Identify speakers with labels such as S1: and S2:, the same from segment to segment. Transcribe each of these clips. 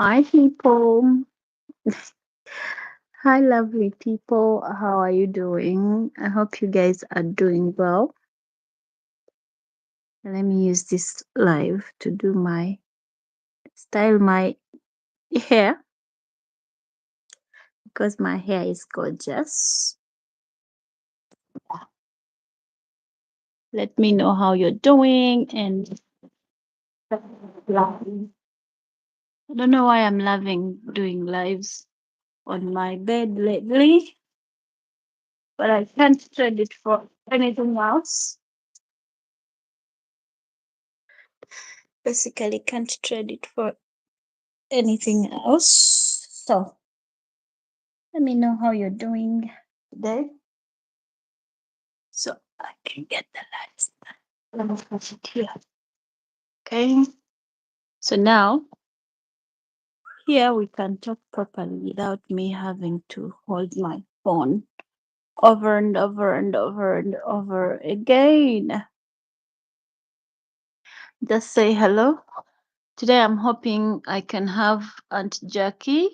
S1: Hi, people. Hi, lovely people. How are you doing? I hope you guys are doing well. Let me use this live to do my style my hair because my hair is gorgeous. Let me know how you're doing. And I don't know why I'm loving doing lives on my bed lately, but I can't trade it for anything else. Basically, can't trade it for anything else. So let me know how you're doing today so I can get the lights. Let me put it here. Okay. So now here we can talk properly without me having to hold my phone over and over and over and over again. Just say hello. Today I'm hoping I can have Aunt Jackie.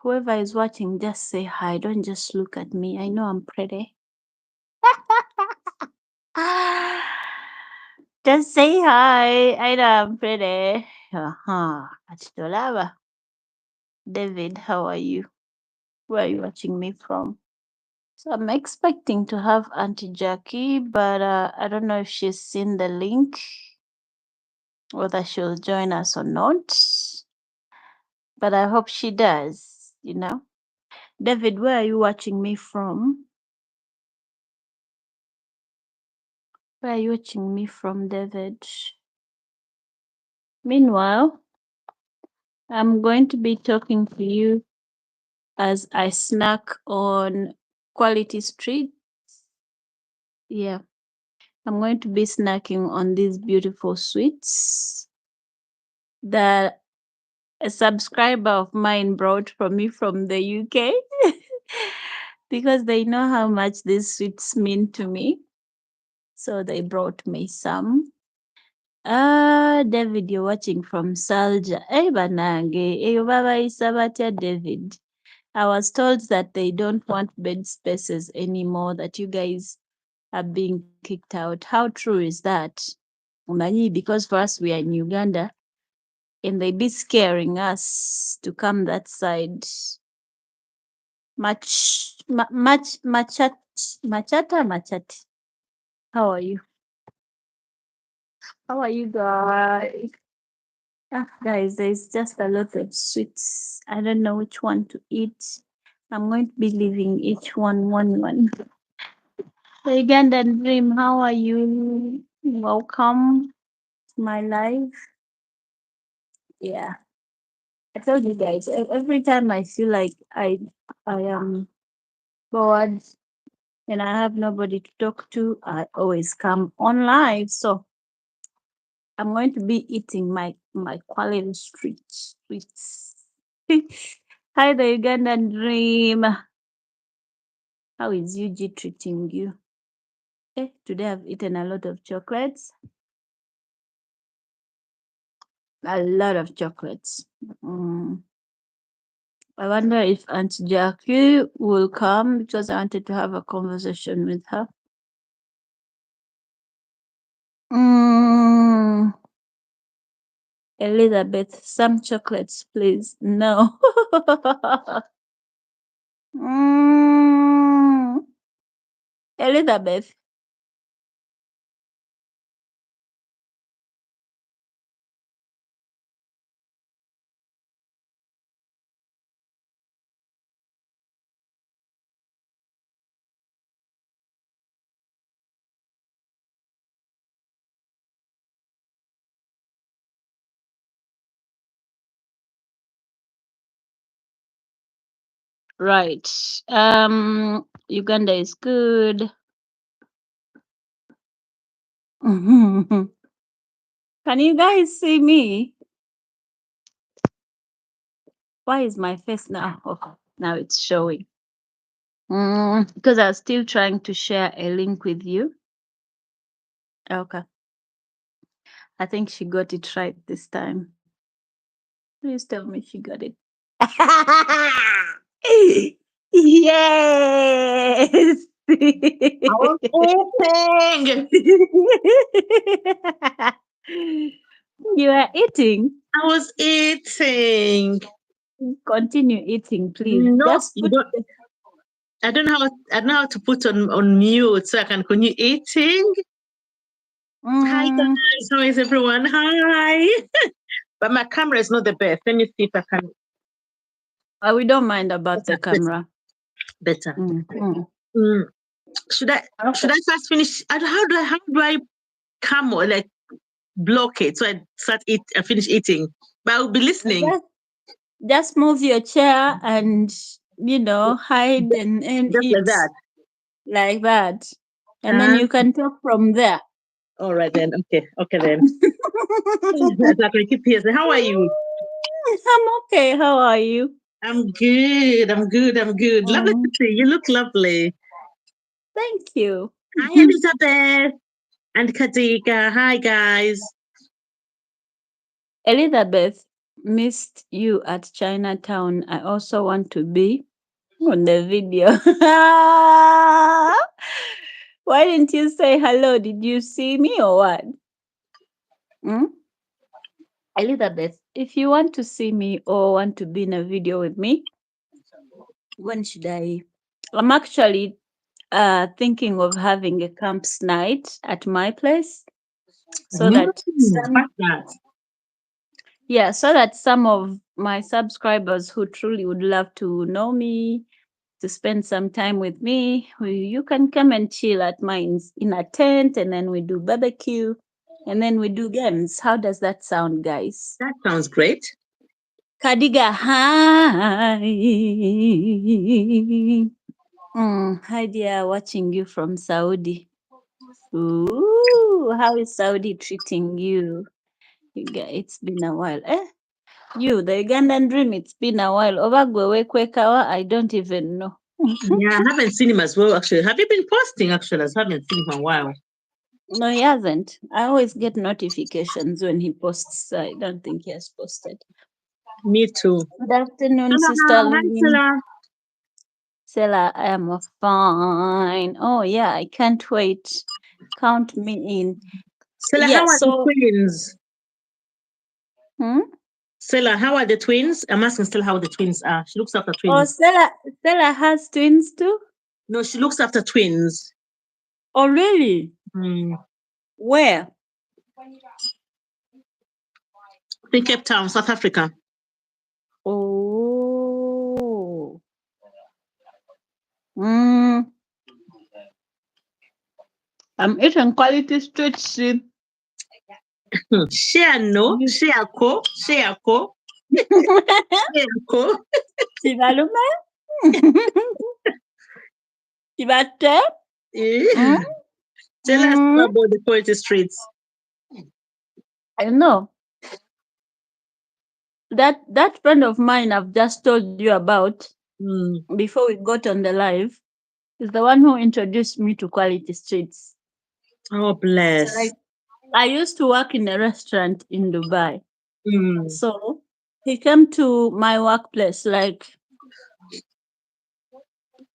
S1: Whoever is watching, just say hi. Don't just look at me. I know I'm pretty. Just say hi. I know I'm pretty. Achitolava. David, how are you? Where are you watching me from? So I'm expecting to have Auntie Jackie, but I don't know if she's seen the link, whether she'll join us or not. But I hope she does. David, where are you watching me from? Where are you watching me from, David? Meanwhile, I'm going to be talking to you as I snack on Quality Street. Yeah, I'm going to be snacking on these beautiful sweets that a subscriber of mine brought for me from the UK because they know how much these sweets mean to me. So they brought me some. David, you're watching from Salja. Hey, banange. Hey, baba isabatya, David. I was told that they don't want bed spaces anymore, that you guys are being kicked out. How true is that? Umanyi, because for us, we are in Uganda, and they be scaring us to come that side. Machati. How are you? How are you guys? Guys, there's just a lot of sweets. I don't know which one to eat. I'm going to be leaving each one. The Ugandan Dream, how are you? Welcome to my life. Yeah, I told you guys, every time I feel like I am bored and I have nobody to talk to, I always come on live. So I'm going to be eating my quality street sweets. Hi, the Ugandan Dream. How is UG treating you? Today I've eaten a lot of chocolates. A lot of chocolates. I wonder if Aunt Jackie will come because I wanted to have a conversation with her. Elizabeth, some chocolates, please. No. Elizabeth. Right. Uganda is good. Can you guys see me? Why is my face now? Okay, now it's showing. Because I was still trying to share a link with you. Okay. I think she got it right this time. Please tell me she got it. Yes.
S2: I was eating.
S1: You are eating.
S2: I was eating.
S1: Continue eating, please.
S2: No,
S1: Just
S2: you
S1: put
S2: don't.
S1: the
S2: I don't know how to put on mute so I can continue eating. Hi
S1: mm,
S2: guys, how is everyone? Hi. But my camera is not the best. Let me see if I can.
S1: we don't mind about the
S2: Better, better,
S1: camera.
S2: better.
S1: Mm, mm.
S2: Mm. Should I
S1: Okay.
S2: should I first finish? How do I come or like block it so I start eat and finish eating? But I will be listening.
S1: Just, just move your chair and hide and
S2: Just like
S1: eat
S2: that.
S1: like that, and then
S2: Ah,
S1: you can talk from there.
S2: all right then. Okay, okay then. As I can keep here. So how are you?
S1: I'm okay. How are you?
S2: I'm good. I'm good. I'm good. Lovely to
S1: Mm,
S2: see you. You look lovely.
S1: thank you.
S2: Hi, Elizabeth and Kadika. Hi, guys.
S1: Elizabeth, missed you at Chinatown. I also want to be on the video. Why didn't you say hello? Did you see me or what? Hmm? Elizabeth, if you want to see me or want to be in a video with me, when should I? I'm actually thinking of having a camps night at my place so
S2: Mm,
S1: that some
S2: what's that?
S1: yeah, so that some of my subscribers who truly would love to know me, to spend some time with me, you can come and chill at mine in a tent, and then we do barbecue, and then we do games. How does that sound, guys?
S2: That sounds great.
S1: Kadiga, hi. Hi, dear, watching you from Saudi. Ooh, how is Saudi treating you? It's been a while. You, the Ugandan dream, it's been a while. Ovagwewe Kwekawa, I don't even know.
S2: Yeah, I haven't seen him as well, actually. Have you been posting, actually? I haven't seen him in a while.
S1: No, he hasn't. I always get notifications when he posts. I don't think he has posted.
S2: Me too.
S1: Good afternoon,
S2: Hello,
S1: Sister
S2: hi,
S1: Lynn.
S2: Stella.
S1: Stella, I am fine. Oh, yeah, I can't wait. Count me in.
S2: Stella,
S1: Yeah,
S2: how are the
S1: so,
S2: twins?
S1: hmm?
S2: Stella, how are the twins? I'm asking Stella how the twins are. She looks after
S1: Oh,
S2: twins.
S1: Stella has twins too?
S2: No, she looks after twins.
S1: Oh, really?
S2: Mm.
S1: Where?
S2: In Cape Town, South Africa.
S1: Oh. Mm, I'm eating quality street food.
S2: Share no, share co, share co, share co.
S1: Sivalume? Sivate? Mm,
S2: Tell us
S1: mm,
S2: about the poetry streets.
S1: I know. That friend of mine I've just told you about
S2: Mm.
S1: before we got on the live is the one who introduced me to quality streets.
S2: Oh,
S1: So
S2: bless.
S1: like I used to work in a restaurant in Dubai.
S2: Mm.
S1: So he came to my workplace like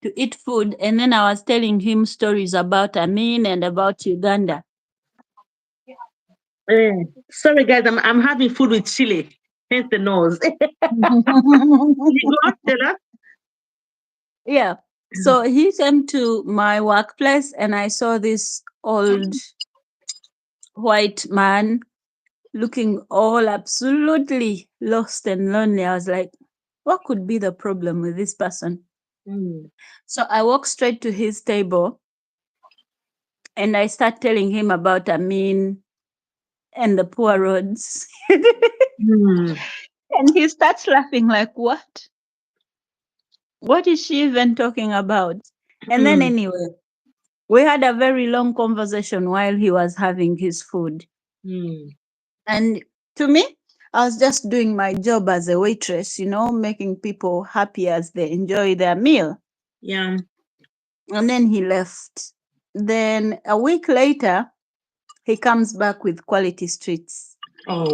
S1: to eat food, and then I was telling him stories about Amin and about Uganda.
S2: Sorry, guys, I'm having food with chili, hence the nose. You go on, Stella.
S1: Yeah. So he came to my workplace and I saw this old white man looking all absolutely lost and lonely. I was like, what could be the problem with this person?
S2: Mm.
S1: So I walked straight to his table and I start telling him about Amin and the poor roads.
S2: Mm.
S1: And he starts laughing like, what? What is she even talking about? And then
S2: Mm.
S1: anyway, we had a very long conversation while he was having his food.
S2: Mm.
S1: And to me, I was just doing my job as a waitress, making people happy as they enjoy their meal.
S2: Yeah.
S1: And then he left. Then a week later, he comes back with Quality Streets.
S2: Oh.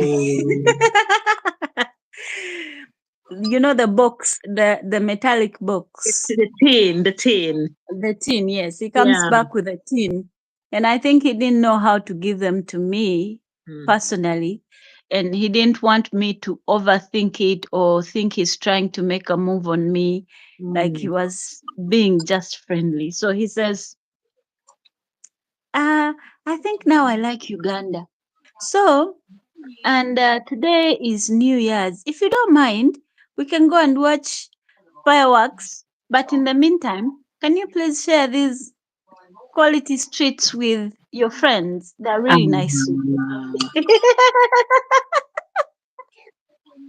S1: You know the box, the metallic box.
S2: The tin.
S1: The tin, yes. He comes
S2: Yeah.
S1: back with a tin. And I think he didn't know how to give them to me personally. And he didn't want me to overthink it or think he's trying to make a move on me. Like he was being just friendly. So he says, I think now I like Uganda. So, and today is New Year's. If you don't mind, we can go and watch fireworks. But in the meantime, can you please share these Quality Streets with your friends? They're really nice.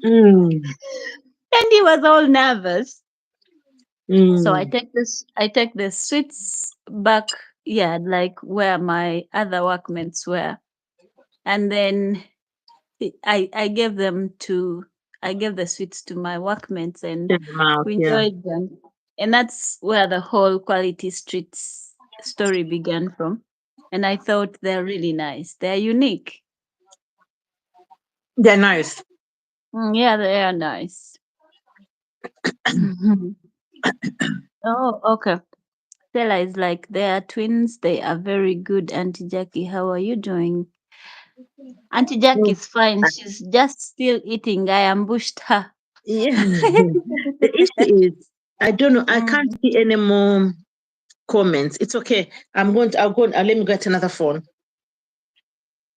S1: And he was all nervous. So I take the sweets back, yeah, like where my other workmates were. And then I gave the sweets to my workmates and we enjoyed them. And that's where the whole Quality Streets story began from. And I thought they're really nice. They're unique.
S2: They're nice.
S1: Yeah, they are nice. Oh, okay. Stella is like, they are twins. They are very good. Auntie Jackie, how are you doing? Auntie Jackie is fine. She's just still eating. I ambushed her.
S2: Yeah. The issue is, I don't know. I can't see any more comments. It's okay. I'll go. Let me get another phone.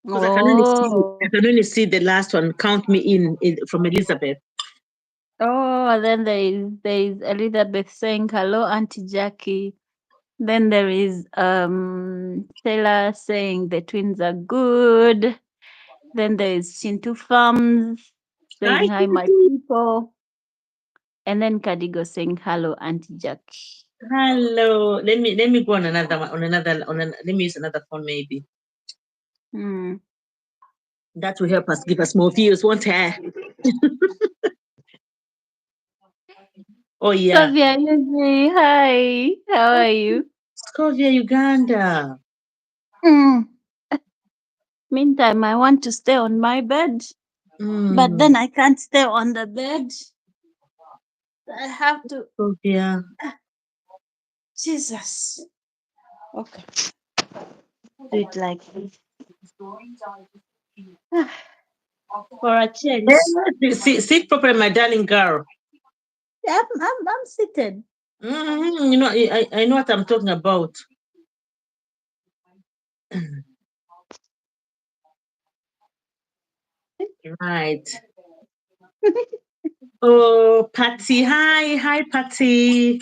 S2: Because I can only see the last one. Count me in from Elizabeth.
S1: Oh, then there is Elizabeth saying hello, Auntie Jackie. Then there is Taylor saying the twins are good. Then there is Shintu Farms saying hi, my people. And then Kadigo saying hello, Auntie Jackie.
S2: Hello. Let me go on another one. Let me use another phone maybe. That will help us give us more views, won't it? Oh yeah.
S1: Scovia, hi. How are you?
S2: Scovia, Uganda.
S1: Meantime, I want to stay on my bed, but then I can't stay on the bed. I have to.
S2: Scovia.
S1: Jesus. Okay. Do it like this. For a change.
S2: Sit properly, my darling girl.
S1: I'm seated.
S2: You know, I know what I'm talking about. Right. Oh, Patty. Hi, Patty.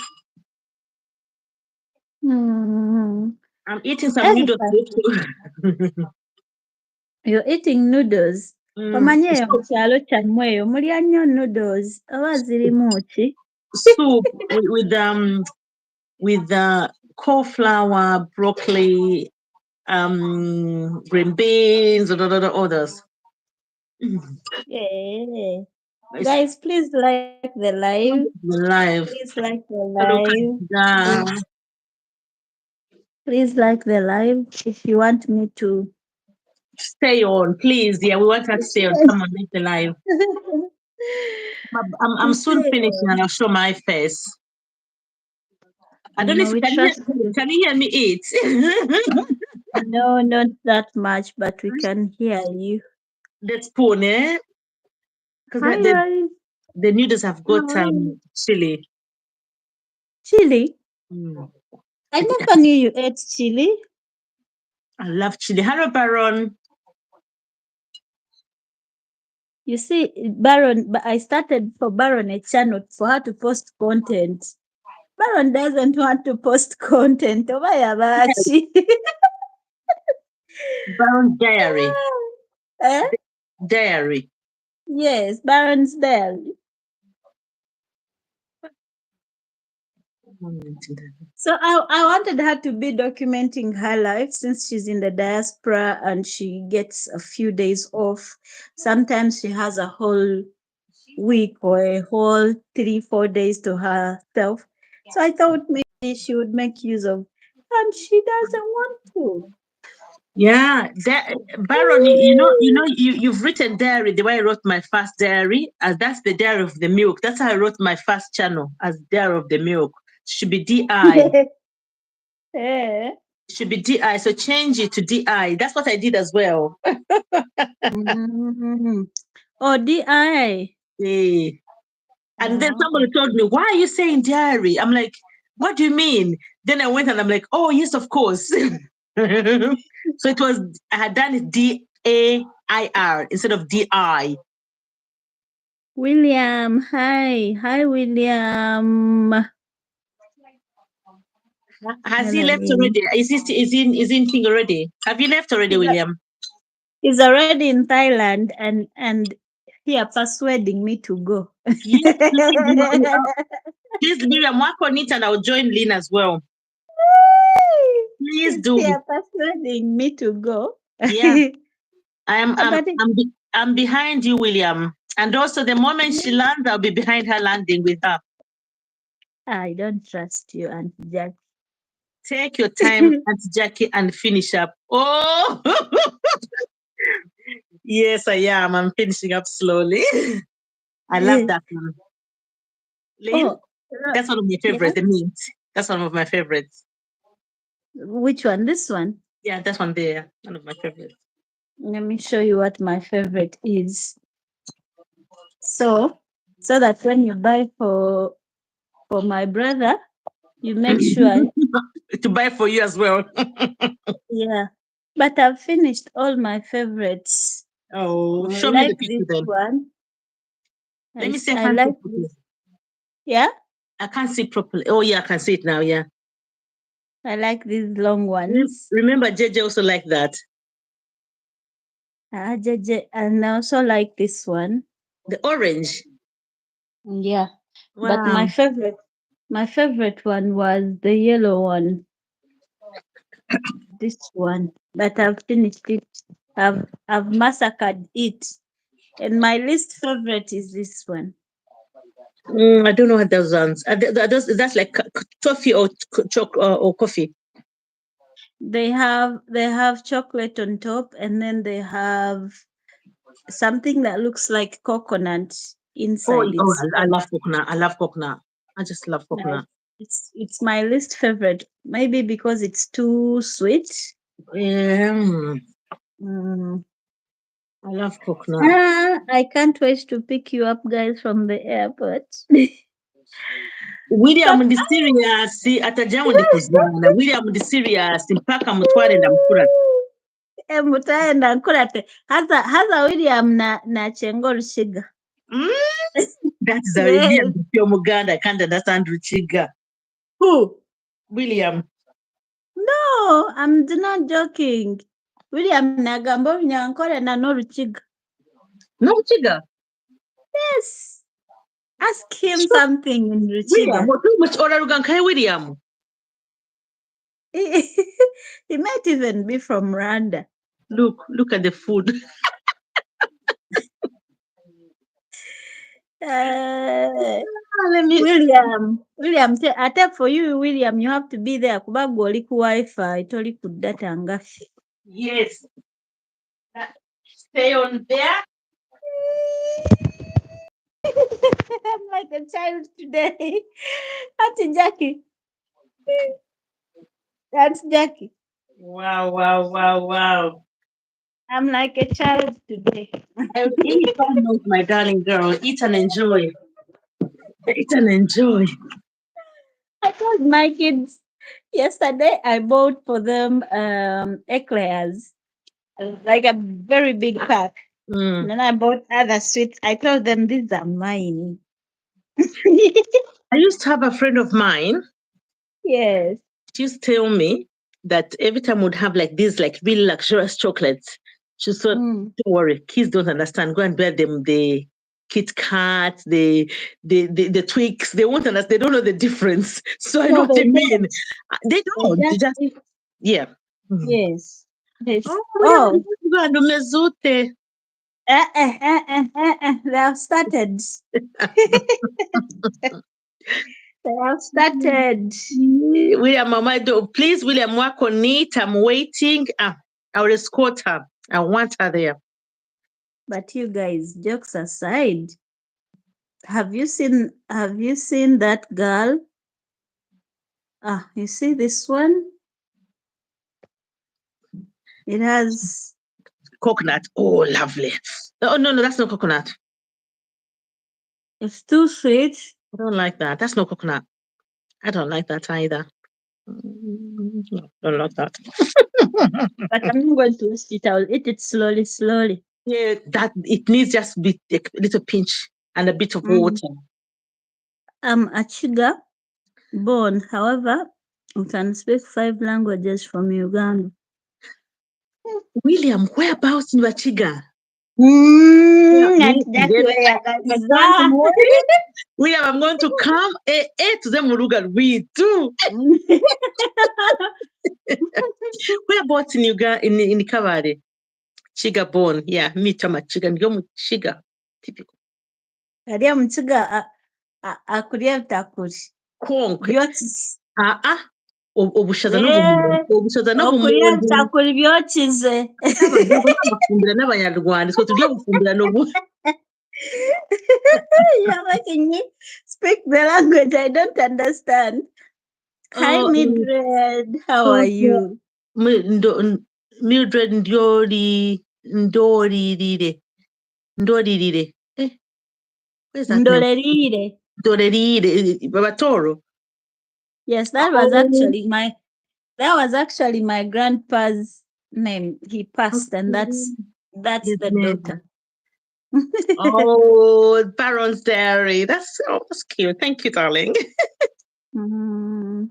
S2: I'm eating some noodles too.
S1: You're eating noodles. Omanye mu kyalo kyammwe eyo mulya nnyo noodles oba zirimu ki?
S2: Soup with cauliflower, broccoli, green beans, others.
S1: Yeah. Guys, please like the live. Please like the live. Please like the live if you want me to
S2: stay on, please. Yeah, we want her to stay on. Come on, make the live. I'm soon finishing and I'll show my face. I don't know if can you hear me eat?
S1: No, not that much, but we can hear you.
S2: The spoon, eh? Because the noodles have got chili.
S1: Chili? I never knew you ate chili.
S2: I love chili. Hello, Baron.
S1: You see, Baron, I started for Baron a channel for her to post content. Baron doesn't want to post content.
S2: Baron's diary. Diary.
S1: Yes, Baron's diary. So I wanted her to be documenting her life since she's in the diaspora and she gets a few days off. Sometimes she has a whole week or a whole 3-4 days to herself. So I thought maybe she would make use of, and she doesn't want to.
S2: Yeah, that Baron, you've written diary the way I wrote my first diary, as that's the diary of the milk. That's how I wrote my first channel as diary of the milk. Should be DI.
S1: Eh.
S2: Should be DI. So change it to DI. That's what I did as well.
S1: Mm. Oh, DI.
S2: Yeah. And then
S1: Oh.
S2: somebody told me, why are you saying diary? I'm like, what do you mean? Then I went and I'm like, oh yes, of course. So it was, I had done it DAIR instead of DI.
S1: William, hi. Hi, William.
S2: Has he
S1: Hello,
S2: left
S1: William.
S2: already? Is he in thing already? Have you left already, William?
S1: He's already in Thailand and here persuading me to go.
S2: Yes, please, Miriam, work on it and I'll join Lynn as well. Please
S1: He's
S2: do.
S1: here persuading me to go.
S2: Yeah, I'm
S1: But
S2: I'm behind you, William. And also the moment she lands, I'll be behind her landing with her.
S1: I don't trust you, Aunt Jack.
S2: Take your time, Aunt Jackie, and finish up. Oh, yes, I am. I'm finishing up slowly. I love that one. Lynn,
S1: Oh,
S2: that's one of my favorites, the mint. That's one of my favorites.
S1: which one? This one?
S2: Yeah, that's one there. One of my favorites.
S1: Let me show you what my favorite is. So that when you buy for my brother, you make sure.
S2: To buy for you as well.
S1: Yeah. But I've finished all my favorites.
S2: Oh,
S1: I
S2: show me the
S1: like
S2: picture
S1: this
S2: then.
S1: one.
S2: Let me see. I
S1: I
S2: can't see
S1: like
S2: properly.
S1: this. Yeah,
S2: I can't see properly. Oh yeah, I can see it now. Yeah.
S1: I like these long ones.
S2: Remember, JJ also like that.
S1: And I also like this one.
S2: The orange.
S1: Yeah. But
S2: Wow.
S1: my favorite one was the yellow one. This one. But I've finished it. I've massacred it. And my least favorite is this one.
S2: I don't know what those ones. That's like toffee or or coffee.
S1: They have chocolate on top, and then they have something that looks like coconut inside.
S2: I love coconut. I love coconut. I just love coconut.
S1: It's my least favorite. Maybe because it's too sweet.
S2: Mm,
S1: Mm.
S2: I love coconut.
S1: I can't wait to pick you up, guys, from the airport.
S2: William ndi serious atajangu ndi kuzana. William ndi serious mpaka mutware ndamukura.
S1: Mutaenda nkurate haza William na Chengo Rushiga.
S2: That is a William Muganda. I can't understand Ruchiga.
S1: Who?
S2: William.
S1: No, I'm not joking. William Nagambo Nyankore na no Ruchiga.
S2: No Ruchiga?
S1: Yes. Ask him something in Ruchiga.
S2: William, what too much order Rugankai William?
S1: He might even be from Rwanda.
S2: Look at the food.
S1: William, I tell for you, William, you have to be there. Kubagu oli ku Wi-Fi, toli ku data ngafi.
S2: Yes. Stay on there.
S1: I'm like a child today. Auntie Jackie. That's Jackie.
S2: Wow.
S1: I'm like a child today.
S2: I'll eat my darling girl. Eat and enjoy. Eat and enjoy.
S1: I told my kids yesterday I bought for them eclairs, like a very big pack. And then I bought other sweets. I told them these are mine.
S2: I used to have a friend of mine.
S1: Yes.
S2: She used to tell me that every time we'd have like these like really luxurious chocolates. She said, don't worry, kids don't understand. Go and buy them the Kit Kat, the Twix. They won't understand. They don't know the difference. So I know what you mean. They don't. They just, yeah.
S1: Yes.
S2: Oh.
S1: They have started. They have started.
S2: William, Mama, please, William, work on it. I'm waiting. I will escort her. I want her there.
S1: But you guys, jokes aside, have you seen that girl? Ah, you see this one? It has
S2: Coconut. Oh, lovely. Oh, no, that's no coconut.
S1: it's too sweet.
S2: I don't like that. That's no coconut. I don't like that either. No, don't like that.
S1: But I'm not going to waste it. I'll eat it slowly, slowly.
S2: Yeah, that it needs just a little pinch and a bit of water.
S1: I'm a Chiga born. However, I can speak 5 languages from Uganda.
S2: William, whereabouts in Wachiga?
S1: Not that way,
S2: Don't worry. William, I'm going to come to them we too. Whereabouts in Uganda in Kabare? Chiga born. Yeah, me chama Chiga. Ndio mu Chiga. Typical.
S1: Hariya mu Kiga akuriya bitakuri.
S2: Konke.
S1: Byokize.
S2: Obushaza no
S1: okuriya bitakuri byokize.
S2: n'abafumbira n'abanyarwanda twe turya bufumbira n'ubu.
S1: You're making me speak the language I don't understand. Hi, Mildred. How are you?
S2: Mildred Ndoririre. Where's that name? Ndorerire. Babatoro.
S1: Yes, that was actually my grandpa's name. He passed, and that's the daughter.
S2: Oh, Baron's Dairy. That's cute. Thank you, darling.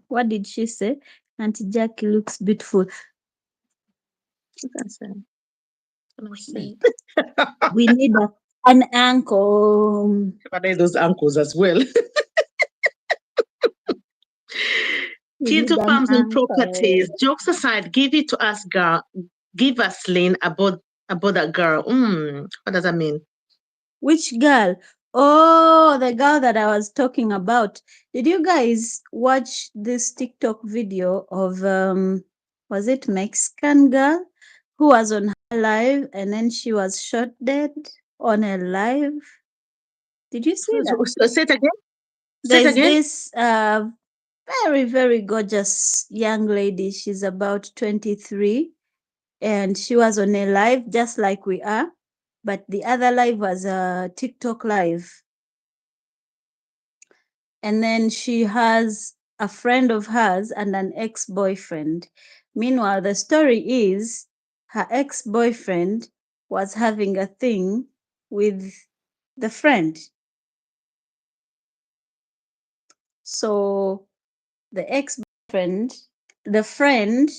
S1: What did she say? Auntie Jackie looks beautiful. We need an uncle.
S2: But I those uncles as well. Kinto Farms and Properties. Jokes aside, give it to us, girl. Give us, Lynn, about that girl. What does that mean?
S1: Which girl? Oh, the girl that I was talking about. Did you guys watch this TikTok video of was it Mexican girl who was on her live and then she was shot dead on her live? Did you see that?
S2: Say it again.
S1: There's this very, very gorgeous young lady. She's about 23 and she was on a live just like we are, but the other live was a TikTok live. And then she has a friend of hers and an ex-boyfriend. Meanwhile, the story is her ex-boyfriend was having a thing with the friend. So the ex-boyfriend, the friend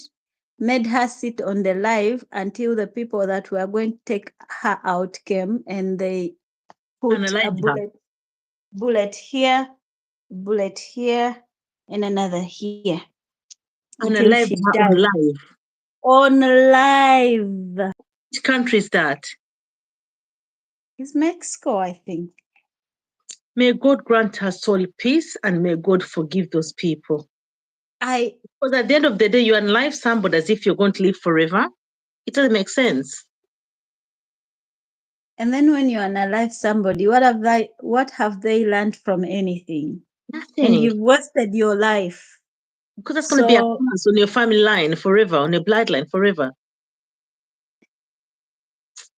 S1: made her sit on the live until the people that were going to take her out came and they put a bullet here, bullet here, and another here.
S2: On live.
S1: On live.
S2: Which country is that?
S1: It's Mexico, I think.
S2: May God grant her soul peace and may God forgive those people. Because at the end of the day, you unalive somebody as if you're going to live forever. It doesn't make sense.
S1: And then when you unalive somebody, what have they learned from anything?
S2: Nothing.
S1: And you've wasted your life.
S2: Because that's going to be a curse on your family line forever, on your bloodline forever.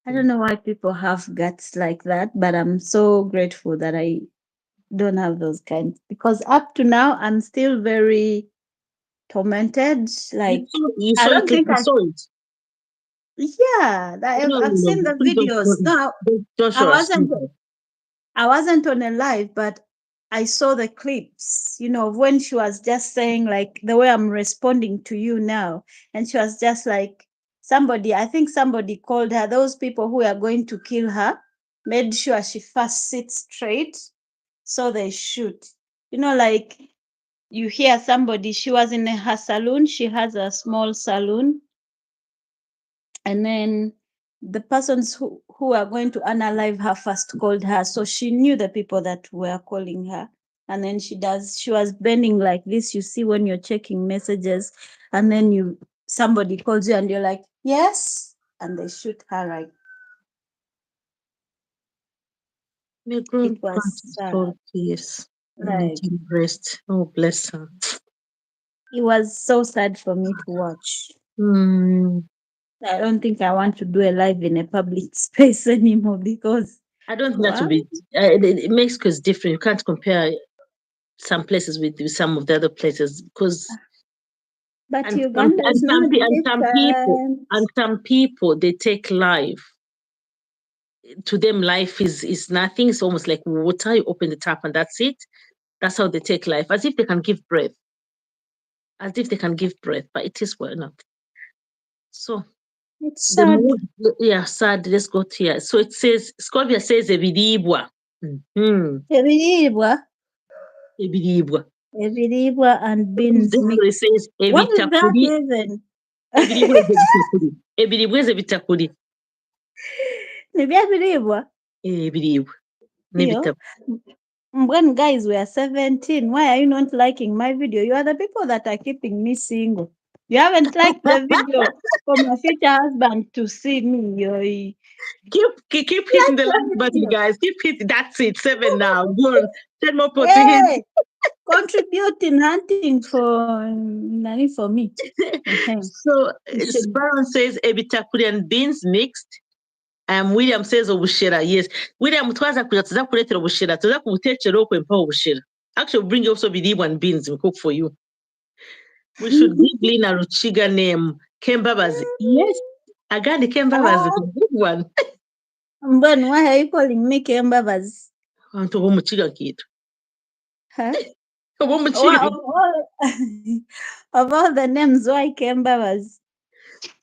S1: I don't know why people have guts like that, but I'm so grateful that I don't have those kinds. Because up to now, I'm still very tormented. Like I don't think I saw it. Yeah, I've seen the videos. No, I wasn't on a live, but I saw the clips, when she was just saying like the way I'm responding to you now. And she was just like, I think somebody called her, those people who are going to kill her, made sure she first sits straight so they shoot. Like you hear somebody, she was in her saloon, she has a small saloon. And then the persons who are going to unalive her first called her. So she knew the people that were calling her. And then she was bending like this. You see when you're checking messages and then you somebody calls you and you're like, yes, and they shoot her right.
S2: May God
S1: It was
S2: grant his soul
S1: sad.
S2: peace and let
S1: Like,
S2: him rest. Oh, bless her.
S1: it was so sad for me to watch.
S2: Hmm.
S1: I don't think I want to do a live in a public space anymore because
S2: I don't think that
S1: wow.
S2: would be. It Mexico is different. You can't compare some places with some of the other places because
S1: But
S2: and
S1: Uganda is not different.
S2: some people they take life. To them, life is nothing. It's almost like water. You open the tap and that's it. That's how they take life, as if they can give breath, as if they can give breath. But it is well not. So
S1: It's
S2: the
S1: sad.
S2: mood, yeah, sad. Let's go to here. So it says Scovia says ebiribwa.
S1: Ebiribwa,
S2: Ebiribwa.
S1: ebiribwa and beans
S2: It
S1: mixed.
S2: says
S1: What is that
S2: ebitakuri.
S1: even?
S2: Ebiribwa is ebitakuri. Ebiribwa is ebitakuri.
S1: Nibya biribwa.
S2: Ebiribwa.
S1: Yo.
S2: N'ebitaku.
S1: When guys were 17, why are you not liking my video? You are the people that are keeping me single. You haven't liked the video for my future husband to see me.
S2: Keep hitting the like
S1: Like the
S2: button,
S1: video.
S2: guys. Keep hitting. That's it. 7 now. Go on. 10 more people to hit.
S1: Hey, contributing hunting for nani for me.
S2: So
S1: You should.
S2: Baron says ebitakuri and beans mixed. William says obushera. Yes. William twaza kuja tuza kuletera obushera. Tuza kubutekera okwempa obushera. Actually, we'll bring you also biribwa and beans. We cook for you. We should give Lina Ruchiga name. Kembabazi. Yes. Agandi Kembabazi.
S1: Ah,
S2: Good one.
S1: Mbon, why are you calling me Kembabas?
S2: Abantu b'omukiga kitu.
S1: Huh?
S2: Ob'omukiga.
S1: Of all the names, why Kembabas?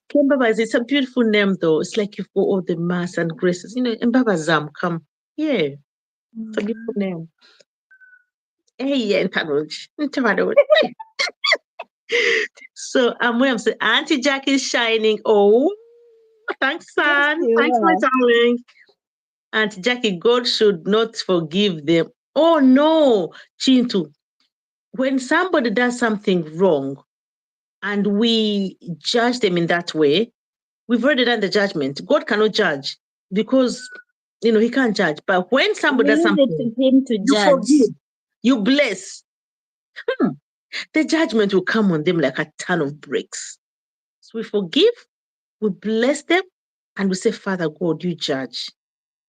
S2: Kembabazi, it's a beautiful name though. It's like you've got all the mass and graces. You know, Mbabazam, come. Yeah. It's a beautiful name. Hey, yeah, Ntaroji. So William said, Auntie Jack is shining. Oh, thanks,
S1: Yes,
S2: son.
S1: you
S2: Thanks, my
S1: are.
S2: darling. Auntie Jackie, God should not forgive them. Oh no, Chintu. When somebody does something wrong and we judge them in that way, we've already done the judgment. God cannot judge because he can't judge. But when somebody does
S1: Leave it
S2: something,
S1: to him to
S2: you
S1: judge.
S2: forgive, you bless. The judgment will come on them like a ton of bricks. So we forgive, we bless them, and we say, Father God, you judge.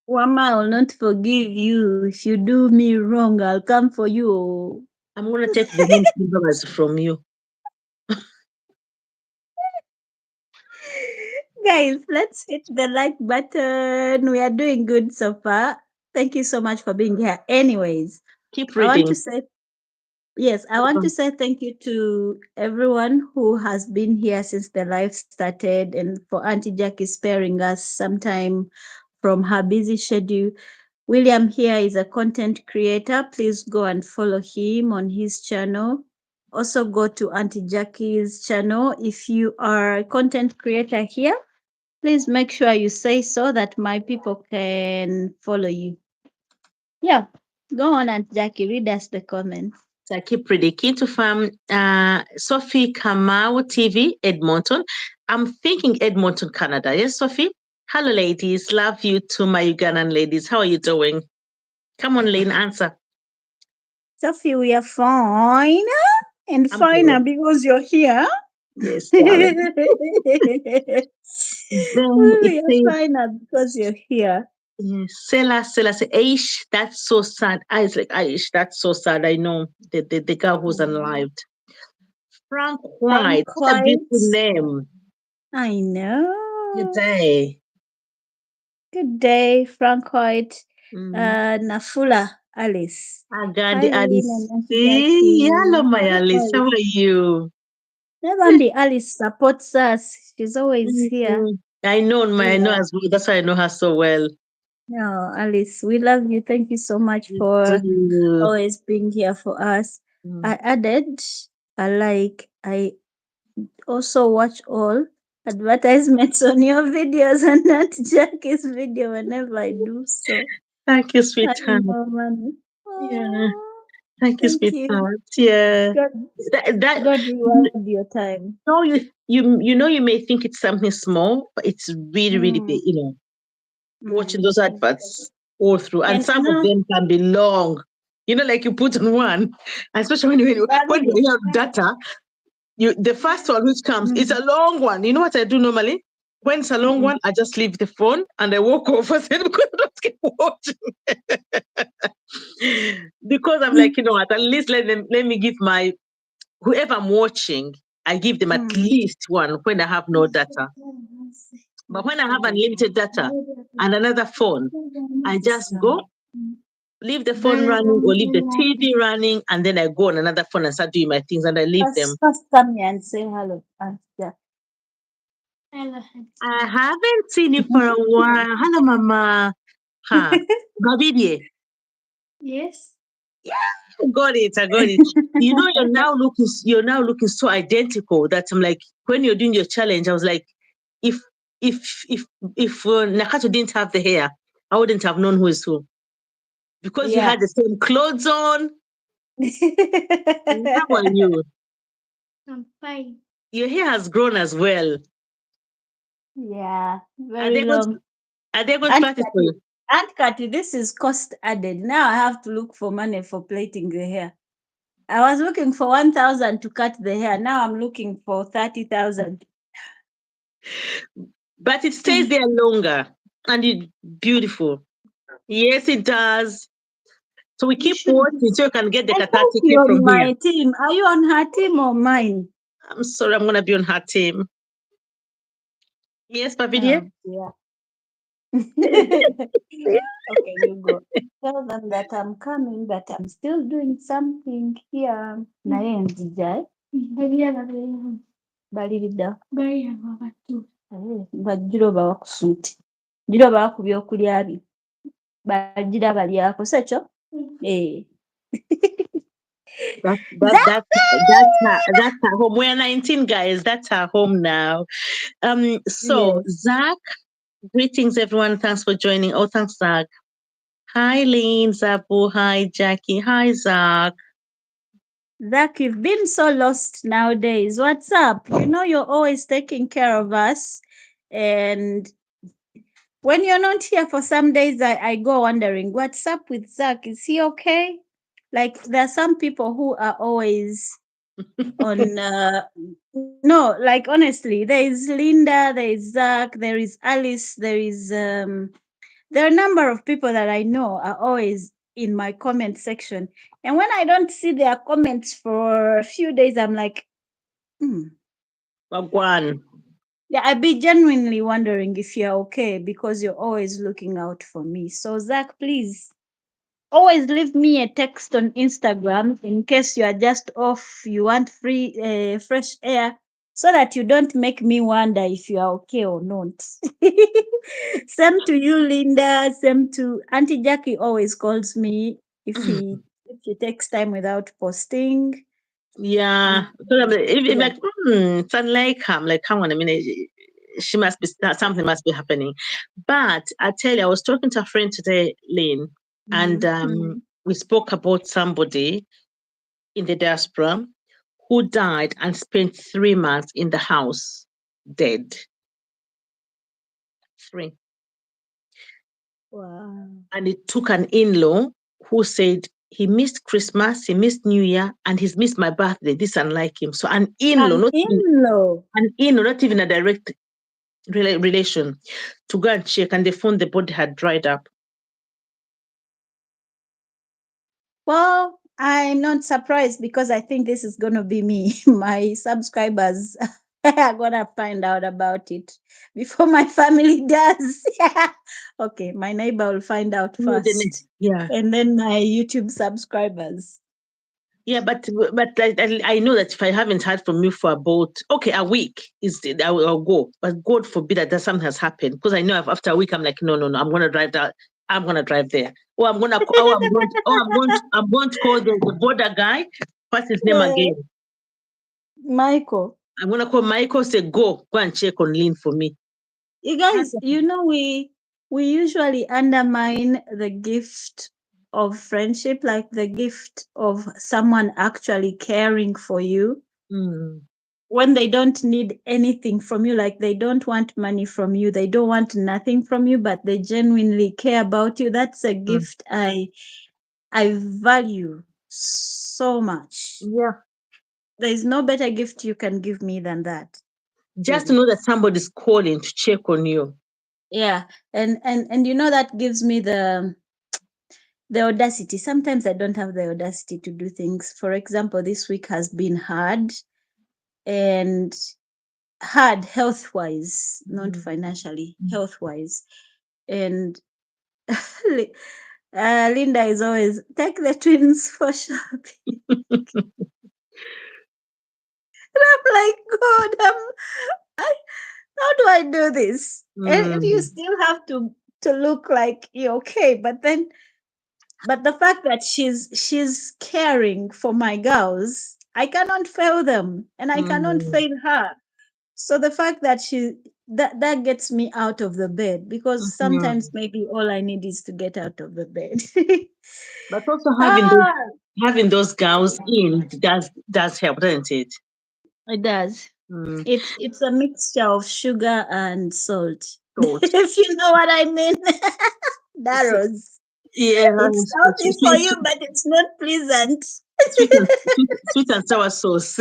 S1: Wama, I will not forgive you. If you do me wrong, I'll come for you.
S2: I'm going to take the name Kembabazi from you.
S1: Guys, let's hit the like button. We are doing good so far. Thank you so much for being here. Anyways,
S2: Keep
S1: I want to
S2: reading.
S1: say yes, I want to say thank you to everyone who has been here since the live started and for Auntie Jackie sparing us some time from her busy schedule. William here is a content creator. Please go and follow him on his channel. Also go to Auntie Jackie's channel. If you are a content creator here, please make sure you say so that my people can follow you. Yeah, go on, Auntie Jackie. Read us the comments.
S2: So I keep reading. Kintu Farm, Sophie Kamau TV, Edmonton. I'm thinking Edmonton, Canada. Yes, Sophie? Hello, ladies. Love you too, my Ugandan ladies. How are you doing? Come on, Lynn, answer.
S1: Sophie, we are fine and
S2: I'm
S1: finer
S2: good.
S1: because you're here.
S2: Yes, darling. Then it
S1: We are
S2: says,
S1: finer because you're here.
S2: Sela, say, Aish, that's so sad. I was like, Aish, that's so sad. I know the girl who's unalived. Frank
S1: I'm
S2: White, what a
S1: quite.
S2: beautiful name.
S1: I know.
S2: Good day.
S1: Good day, Frank White.
S2: Mm.
S1: Nafula Alice.
S2: Agandi
S1: Hi, Lynn
S2: Alice.
S1: and Auntie
S2: See, hello,
S1: Jackie.
S2: my Alice. How
S1: Hi.
S2: are you?
S1: Never be Alice supports us. She's always here.
S2: I know,
S1: We
S2: I know
S1: love
S2: as well. That's why I know her so well.
S1: No, Alice, we love you. Thank you so much
S2: You
S1: for
S2: do.
S1: always being here for us. I added a like. I also watch all advertisements on your videos and not Jackie's video whenever I do so.
S2: Thank you,
S1: I
S2: sweetheart.
S1: know, man.
S2: Yeah. Thank you,
S1: Thank you.
S2: sweetheart. Yeah.
S1: God,
S2: That
S1: God reward your time.
S2: no, you may think it's something small, but it's really, really big,
S1: Mm,
S2: watching
S1: mm.
S2: those adverts all through. And
S1: And
S2: some of them can be long. Like you put on one, and especially when you have data, the first one which comes, it's a long one. You know what I do normally? When it's a long one, I just leave the phone and I walk over because I don't keep watching. Because I'm like, at least let me give whoever I'm watching, I give them at least one when I have no data. But when I have unlimited data and another phone, I just go, leave the phone running or leave the TV running, and then I go on another phone and start doing my things and I leave them.
S1: First come here and say hello. Yeah.
S2: I haven't seen you for a while. Hello, Mama. Huh. Gabidie.
S1: Yes.
S2: Yeah, I got it. You're now looking so identical that I'm like, when you're doing your challenge, I was like, if Nakato didn't have the hair, I wouldn't have known who is who. Because you had the same clothes on. How are you?
S1: I'm fine.
S2: Your hair has grown as well.
S1: Yeah,
S2: Are
S1: very
S2: they going
S1: long.
S2: to practice for you?
S1: Aunt Kati, this is cost added. Now I have to look for money for plaiting the hair. I was looking for 1,000 to cut the hair. Now I'm looking for 30,000.
S2: But it stays there longer and it's beautiful. Yes, it does. So we keep watching so you can get the
S1: I
S2: Qatar
S1: thought
S2: ticket
S1: you're
S2: from
S1: on
S2: here.
S1: my team. Are you on her team or mine?
S2: I'm sorry, I'm going to be on her team. Yes, Pavidia?
S1: Yeah. Okay, you go. Tell them that I'm coming, that I'm still doing something here. Naye nzija. Balirida. Bajjira oba wakusuuti. Jjira oba wakubya okulya byo. Bajjira balyako sekyo?
S2: That's her home. We're 19 guys. That's our home now. So Zach, greetings everyone. Thanks for joining. Oh, thanks, Zach. Hi, Lynn, Zabu. Hi, Jackie. Hi, Zach.
S1: Zach, you've been so lost nowadays. What's up? You're always taking care of us. And when you're not here for some days, I go wondering, what's up with Zach? Is he okay? Like, there are some people who are always on no, like, honestly, there is Linda, there is Zach, there is Alice, there are a number of people that I know are always in my comment section, and when I don't see their comments for a few days, I'm like,
S2: Wagwan.
S1: yeah, I'd be genuinely wondering if you're okay, because you're always looking out for me. So Zach, please always leave me a text on Instagram in case you are just off, you want free fresh air, so that you don't make me wonder if you are okay or not. Same to you, Linda. Same to Auntie Jackie. Always calls me if she takes time without posting.
S2: Yeah. So if like, it's unlike him. Like, come on a minute. She must be something must be happening. But I tell you, I was talking to a friend today, Lynn, and we spoke about somebody in the diaspora who died and spent 3 months in the house dead. 3.
S1: Wow.
S2: And it took an in-law who said he missed Christmas, he missed New Year, and he's missed my birthday. This unlike him. So an in-law, not even a direct relation, to go and check, and they found the body had dried up.
S1: Well, I'm not surprised, because I think this is going to be me. My subscribers are going to find out about it before my family does. Okay, my neighbor will find out first.
S2: Yeah.
S1: And then my YouTube subscribers.
S2: Yeah, but I know that if I haven't heard from you for about a week, I'll go. But God forbid that something has happened, because I know after a week I'm like, no, I'm gonna drive that. I'm gonna drive there. Or I'm going to call the border guy. What's his name again?
S1: Michael.
S2: I'm gonna call Michael. Say go and check on Lynn for me.
S1: You guys, we usually undermine the gift of friendship, like the gift of someone actually caring for you
S2: Mm.
S1: when they don't need anything from you, like they don't want money from you, they don't want nothing from you, but they genuinely care about you. That's a gift I value so much.
S2: Yeah.
S1: There's no better gift you can give me than that.
S2: Just to
S1: Really.
S2: know that somebody's calling to check on you.
S1: Yeah. And you know, that gives me the audacity. Sometimes I don't have the audacity to do things. For example, this week has been hard, and hard health wise, not financially, health wise. And Linda is always take the twins for shopping. And I'm like, God, how do I do this? And you still have to look like you're okay. But the fact that she's caring for my girls, I cannot fail them, and I cannot fail her. So the fact that that gets me out of the bed, because sometimes maybe all I need is to get out of the bed.
S2: But also
S1: Ah,
S2: having those girls in does help, doesn't it?
S1: it does.
S2: Mm.
S1: It's a mixture of sugar and salt.
S2: Salt.
S1: If you know what I mean. Darrows.
S2: Yeah,
S1: It's healthy for you, but it's not pleasant.
S2: sweet and sour sauce.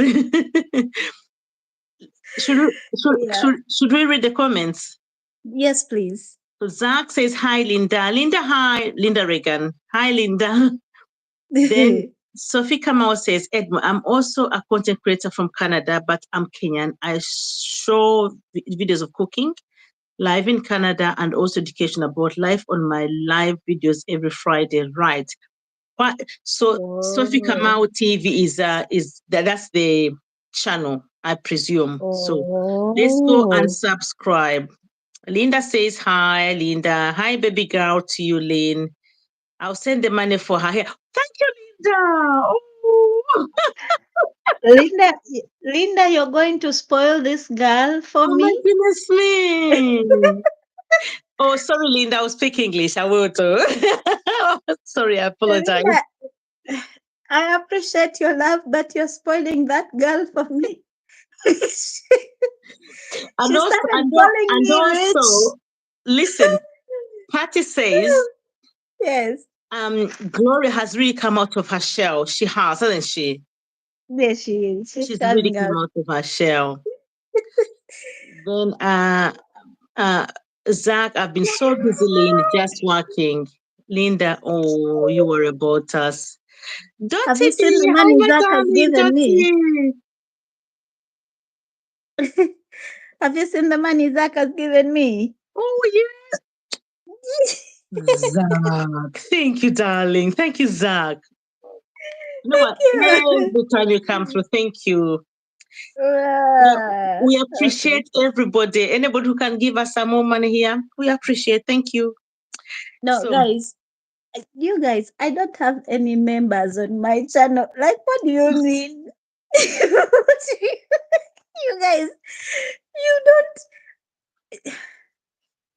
S2: should,
S1: Yeah.
S2: should we read the comments?
S1: Yes, please.
S2: So Zach says, hi, Linda. Linda, hi. Linda Reagan. Hi, Linda. Then Sophie Kamau says, Edmund, I'm also a content creator from Canada, but I'm Kenyan. I show videos of cooking live in Canada and also education about life on my live videos every Friday. Right. So Sophie Kamau TV that's the channel, I presume. So let's go and subscribe. Linda says hi, Linda. Hi, baby girl, to you, Lynn. I'll send the money for her hair. Thank you, Linda. Oh.
S1: Linda, you're going to spoil this girl for
S2: Oh my
S1: me?
S2: goodness me. Oh, sorry, Linda. I'll speak English. I will too. Sorry, I apologize.
S1: Linda, I appreciate your love, but you're spoiling that girl for me.
S2: And also,
S1: calling me rich.
S2: listen, Patty says,
S1: Yes.
S2: Gloria has really come out of her shell. She has, hasn't she?
S1: There she is.
S2: She's really
S1: coming
S2: come out of her shell. Then Zach, I've been so busy, Lynn, just working. Linda, oh, you worry about us.
S1: Have you
S2: Dottie
S1: seen the
S2: D, hi,
S1: money
S2: my
S1: Zach has
S2: darling
S1: given me?
S2: Dottie.
S1: Have you seen the money Zach has given me?
S2: Oh, yes. Zach. Thank you, darling. Thank you, Zach. You know what? Every time you come through, thank you. We appreciate everybody. Anybody who can give us some more money here, we appreciate. Thank you.
S1: No, guys, you guys, I don't have any members on my channel. Like, what do you mean? You guys, you don't.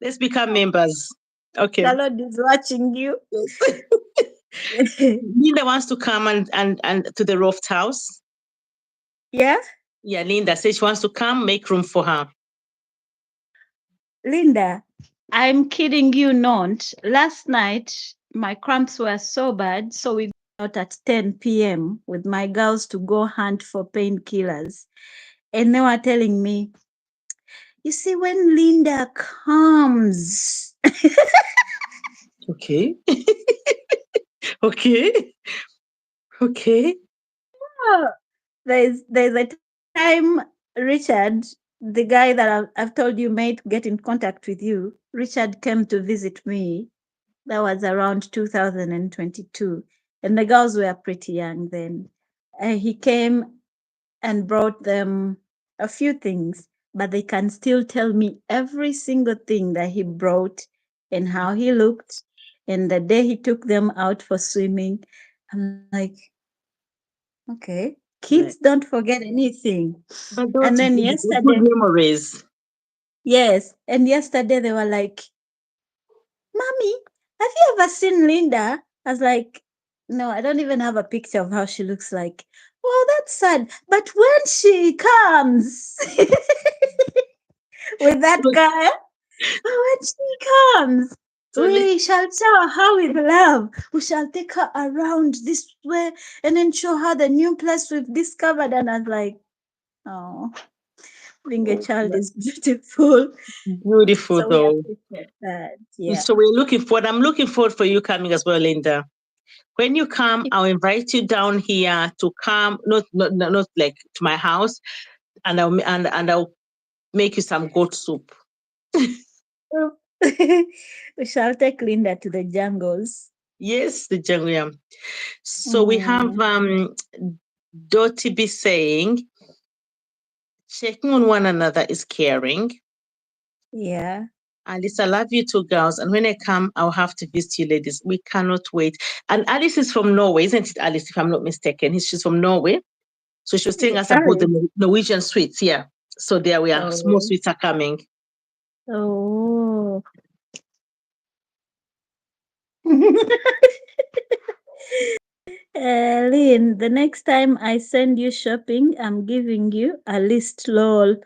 S2: Let's become members. Okay.
S1: The Lord is watching you.
S2: Yes. Linda wants to come and to the Roft house.
S1: Yeah?
S2: Yeah, Linda says she wants to come, make room for her.
S1: Linda, I'm kidding you not. Last night, my cramps were so bad, so we got out at 10 p.m. with my girls to go hunt for painkillers. And they were telling me, you see, when Linda comes.
S2: Okay. Okay. Okay.
S1: There's a time Richard, the guy that I've told you made get in contact with you, Richard came to visit me. That was around 2022. And the girls were pretty young then. He came and brought them a few things, but they can still tell me every single thing that he brought and how he looked. And the day he took them out for swimming, I'm like, okay, kids don't forget anything.
S2: But those
S1: And then
S2: good
S1: yesterday,
S2: memories.
S1: yes, and yesterday they were like, Mommy, have you ever seen Linda? I was like, no, I don't even have a picture of how she looks like. Well, that's sad. But when she comes with that guy, when she comes,
S2: So
S1: we shall show her with love. We shall take her around this way and then show her the new place we've discovered. And I was like, oh, being a child is beautiful.
S2: beautiful
S1: So we
S2: though.
S1: appreciate that. Yeah.
S2: So we're looking forward. I'm looking forward for you coming as well, Linda. When you come, I'll invite you down here to come, not like to my house, and I'll make you some goat soup.
S1: We shall take Linda to the jungles.
S2: Yes, the jungle. Yeah. So we have
S1: Mm,
S2: Dottie B saying, checking on one another is caring.
S1: yeah.
S2: Alice, I love you two girls. And when I come, I'll have to visit you ladies. We cannot wait. And Alice is from Norway, isn't it, Alice, if I'm not mistaken? She's from Norway. So she was telling us about
S1: Alice.
S2: the Norwegian sweets. Yeah. So there we are. More
S1: Oh.
S2: sweets are coming.
S1: Oh. Lynn, the next time I send you shopping, I'm giving you a list, lol.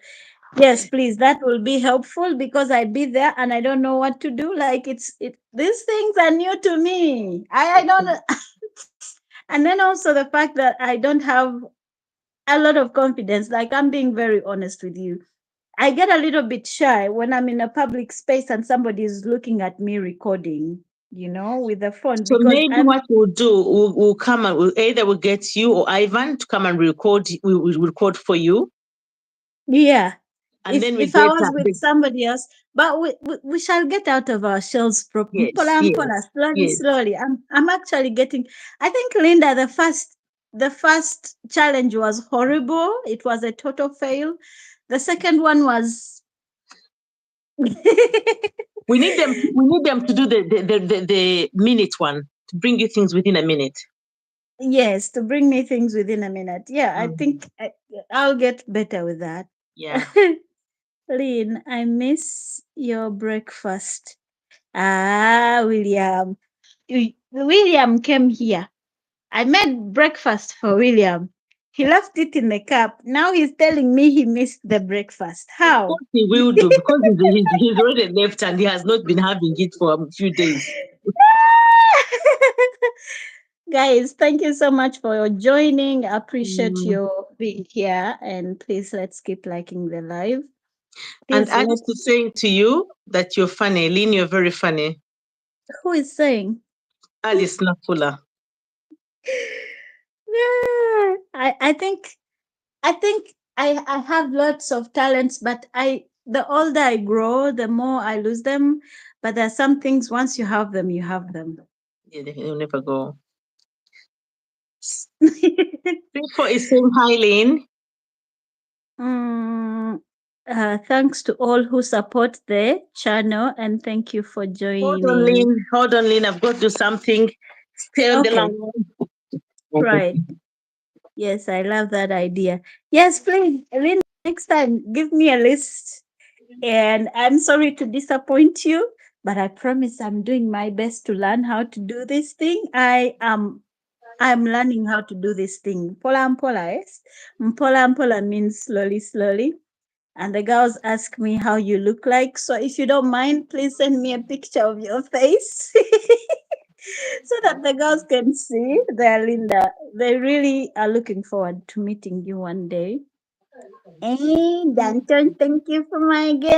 S1: Yes, please. That will be helpful because I'd be there and I don't know what to do. Like these things are new to me. I don't. And then also the fact that I don't have a lot of confidence. Like I'm being very honest with you. I get a little bit shy when I'm in a public space and somebody is looking at me recording, with the phone
S2: So
S1: because
S2: maybe
S1: I'm
S2: what we'll do, we'll come and we'll get you or Ivan to come and record. We'll record for you.
S1: yeah.
S2: And
S1: If
S2: then we
S1: if I
S2: get
S1: was with somebody else, but we shall get out of our shells
S2: yes,
S1: pola pola,
S2: yes,
S1: slowly,
S2: yes.
S1: slowly. I'm actually getting. I think Linda, the first challenge was horrible. It was a total fail. The second one was
S2: We need them to do the minute one to bring you things within a minute.
S1: yes, to bring me things within a minute. Yeah, I
S2: Mhm.
S1: think I'll get better with that.
S2: Yeah.
S1: Lynn, I miss your breakfast. Ah, William. William came here. I made breakfast for William. He left it in the cup. Now he's telling me he missed the breakfast.
S2: Of
S1: How?
S2: course he will do because he's already left and he has not been having it for a few days.
S1: Guys, thank you so much for joining. I appreciate
S2: Mm.
S1: you being here. And please let's keep liking the live.
S2: And
S1: Please
S2: Alice
S1: let's
S2: is saying to you that you're funny. Lynn, you're very funny.
S1: who is saying?
S2: Alice Nakula.
S1: Yeah, I think I have lots of talents, but the older I grow, the more I lose them. But there are some things once you have them, you have them.
S2: Yeah, you'll never go. People is saying hi, Lynn.
S1: Mm, thanks to all who support the channel and thank you for
S2: Hold on,
S1: joining.
S2: Lynn. Hold on, Lynn. I've got to do something. Stay on the
S1: Okay,
S2: line.
S1: right. Yes, I love that idea. Yes, please, Linda, next time give me a list. And I'm sorry to disappoint you, but I promise I'm doing my best to learn how to do this thing. I'm learning how to do this thing. Pola mpola, yes? Mpola mpola means slowly, slowly. And the girls ask me how you look like. So if you don't mind, please send me a picture of your face so that the girls can see they're Linda. They really are looking forward to meeting you one day. Hey, Danton, thank you for my gift.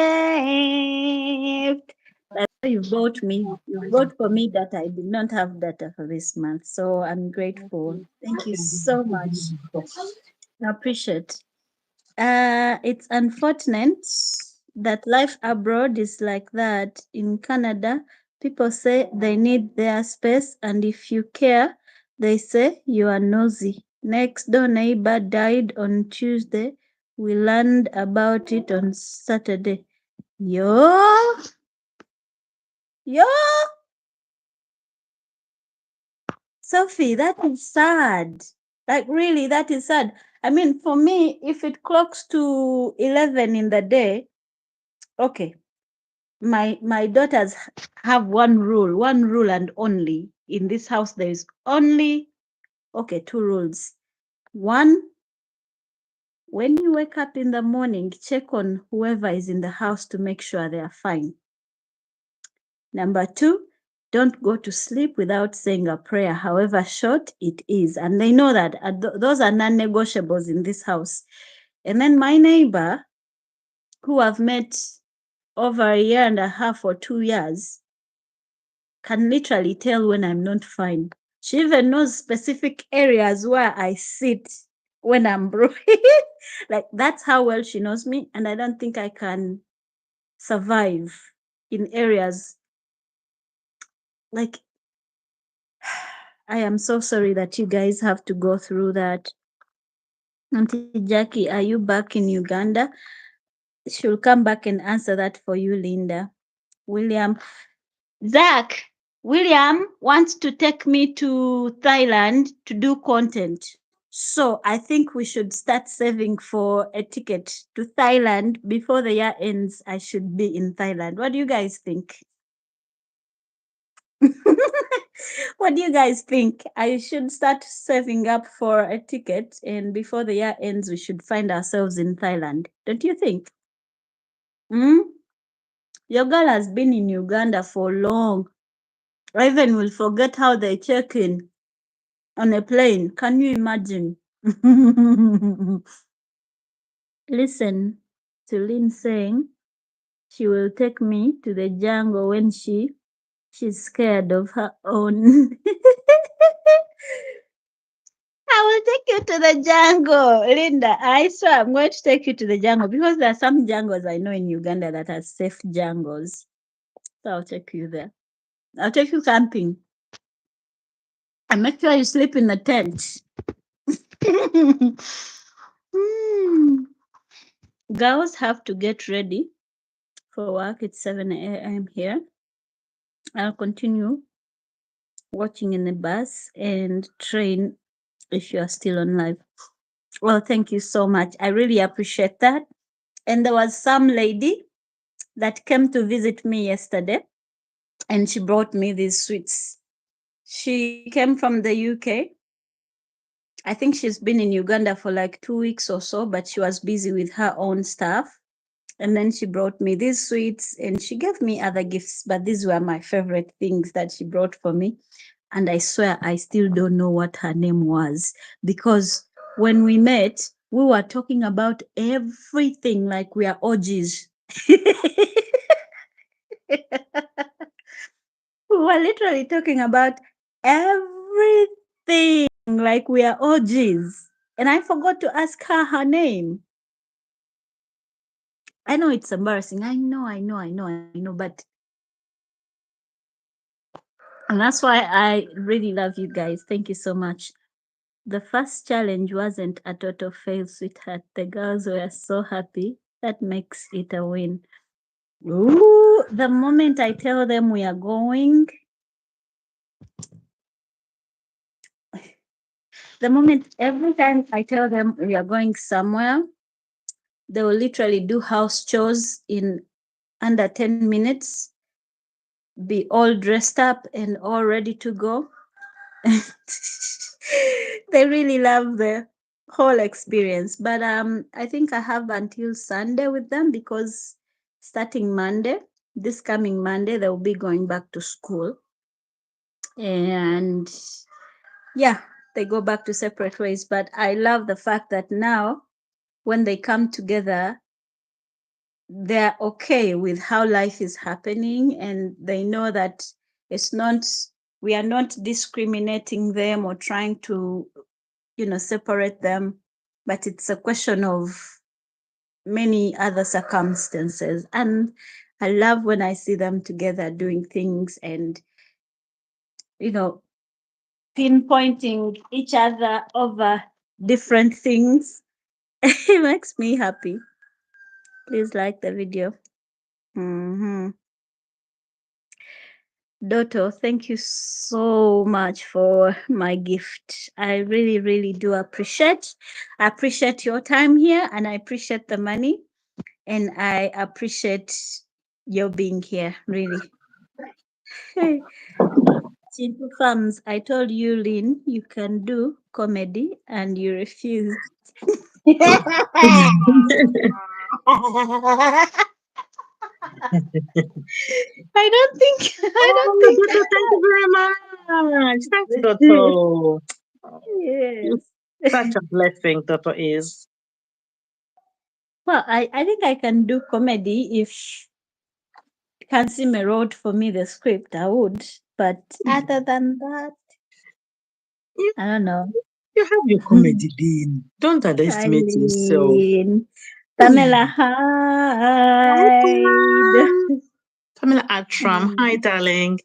S1: That's why you bought me. You bought for me that I did not have data for this month. So I'm grateful. Thank you so much. I appreciate. It's unfortunate that life abroad is like that. In Canada, people say they need their space, and if you care, they say you are nosy. Next door neighbor died on Tuesday. We learned about it on Saturday. Yo, yo, Sophie, that is sad. Like, really, that is sad. I mean, for me, if it clocks to 11 in the day, okay, my daughters have one rule and only. in this house, there is only, okay, two rules. One, when you wake up in the morning, check on whoever is in the house to make sure they are fine. Number two, don't go to sleep without saying a prayer, however short it is. And they know that those are non-negotiables in this house. And then my neighbor, who I've met over a year and a half or 2 years, can literally tell when I'm not fine. She even knows specific areas where I sit when I'm broke. Like, that's how well she knows me. And I don't think I can survive in areas like, I am so sorry that you guys have to go through that. Auntie Jackie, are you back in Uganda? She'll come back and answer that for you, Linda. William, Zach, William wants to take me to Thailand to do content. So I think we should start saving for a ticket to Thailand before the year ends. I should be in Thailand. What do you guys think? What do you guys think? I should start saving up for a ticket, and before the year ends, we should find ourselves in Thailand. Don't you think? Hmm? Your girl has been in Uganda for long. I even will forget how they check in on a plane. Can you imagine? Listen to Lynn saying she will take me to the jungle when she's scared of her own. I will take you to the jungle, Linda. I swear I'm going to take you to the jungle because there are some jungles I know in Uganda that are safe jungles. So I'll take you there. I'll take you camping. And make sure you sleep in the tent. Hmm. Girls have to get ready for work. It's 7 a.m. here. I'll continue watching in the bus and train if you are still on live. Well, thank you so much. I really appreciate that. And there was some lady that came to visit me yesterday, and she brought me these sweets. She came from the UK. I think she's been in Uganda for like 2 weeks or so, but she was busy with her own stuff. And then she brought me these sweets, and she gave me other gifts, but these were my favorite things that she brought for me. And I swear I still don't know what her name was, because when we met, we were talking about everything like we are OGs. We were literally talking about everything like we are OGs. And I forgot to ask her name. I know it's embarrassing. I know, but and that's why I really love you guys. Thank you so much. The first challenge wasn't a total fail, sweetheart. The girls were so happy. That makes it a win. Ooh, the moment I tell them we are going, the moment every time I tell them we are going somewhere, they will literally do house chores in under 10 minutes, be all dressed up and all ready to go. They really love the whole experience. But I think I have until Sunday with them, because starting Monday, this coming Monday, they'll be going back to school. And yeah, they go back to separate ways. But I love the fact that now when they come together, they're okay with how life is happening, and they know that it's not, we are not discriminating them or trying to, separate them, but it's a question of many other circumstances. And I love when I see them together doing things and, you know, pinpointing each other over different things. It makes me happy. Please like the video. Dotto, thank you so much for my gift. I really, really do appreciate. I appreciate your time here, and I appreciate the money, and I appreciate your being here, really. Chintu Farms, I told you, Lynn, you can do comedy and you refused. I don't think
S2: Dotto, thank you very much. Thanks, Dotto. You're
S1: yes.
S2: such a blessing, Dotto is.
S1: Well, I think I can do comedy if Kansime wrote for me the script, I would. But other than that,
S2: You,
S1: I don't know.
S2: you have your comedy, Dean. Don't underestimate yourself.
S1: Eileen. Pamela
S2: Hi,
S1: Hyde.
S2: Pam. Pamela Atram. Hi, darling.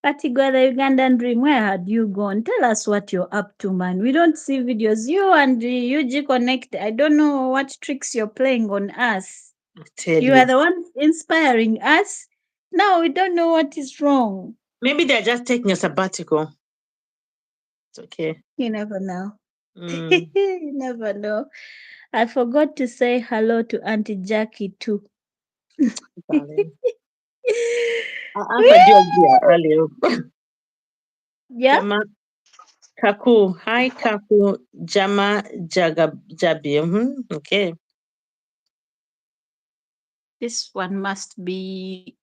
S1: Patigwa, the Ugandan dream, where had you gone? Tell us what you're up to, man. We don't see videos. You and the UG Connect, I don't know what tricks you're playing on us.
S2: I tell
S1: You
S2: you.
S1: are the one inspiring us. Now we don't know what is wrong.
S2: Maybe they're just taking a sabbatical. It's okay.
S1: You never know.
S2: Mm,
S1: You never know. I forgot to say hello to Auntie Jackie too.
S2: darling. I answered you earlier.
S1: Yeah.
S2: Jama Kaku. Hi, Kaku. Jama Jabi. Okay.
S1: This one must be,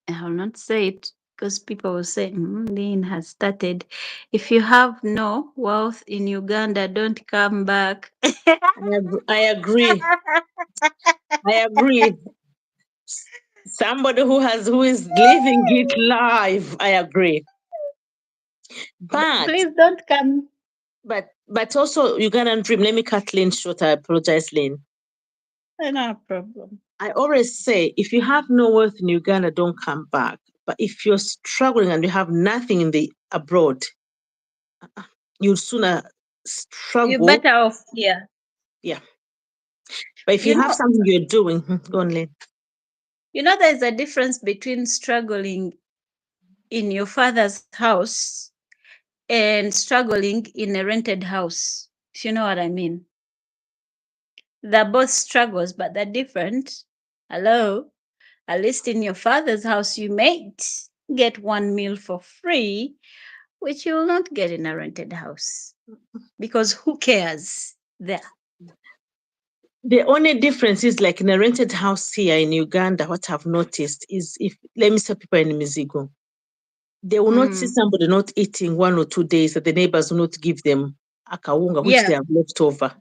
S1: I will not say it because people will say, Lynn has started. If you have no wealth in Uganda, don't come back.
S2: I agree. I agree. Somebody who is living it live. I agree. But
S1: Please don't come.
S2: but also Ugandan dream. Let me cut Lynn short. I apologize, Lynn.
S1: No problem.
S2: I always say if you have no worth in Uganda, don't come back. But if you're struggling and you have nothing in the abroad, you'll sooner
S1: You're
S2: struggle.
S1: better off here.
S2: Yeah. But if you have something you're doing, go on, Lynn.
S1: You know, there's a difference between struggling in your father's house and struggling in a rented house. If you know what I mean. They're both struggles, but they're different. Hello? At least in your father's house, you might get one meal for free, which you will not get in a rented house. Because who cares there?
S2: The only difference is like in a rented house here in Uganda, what I've noticed is if, let me say people in Mizigo, they will not see somebody not eating 1 or 2 days that the neighbors will not give them akawunga, which they have left over.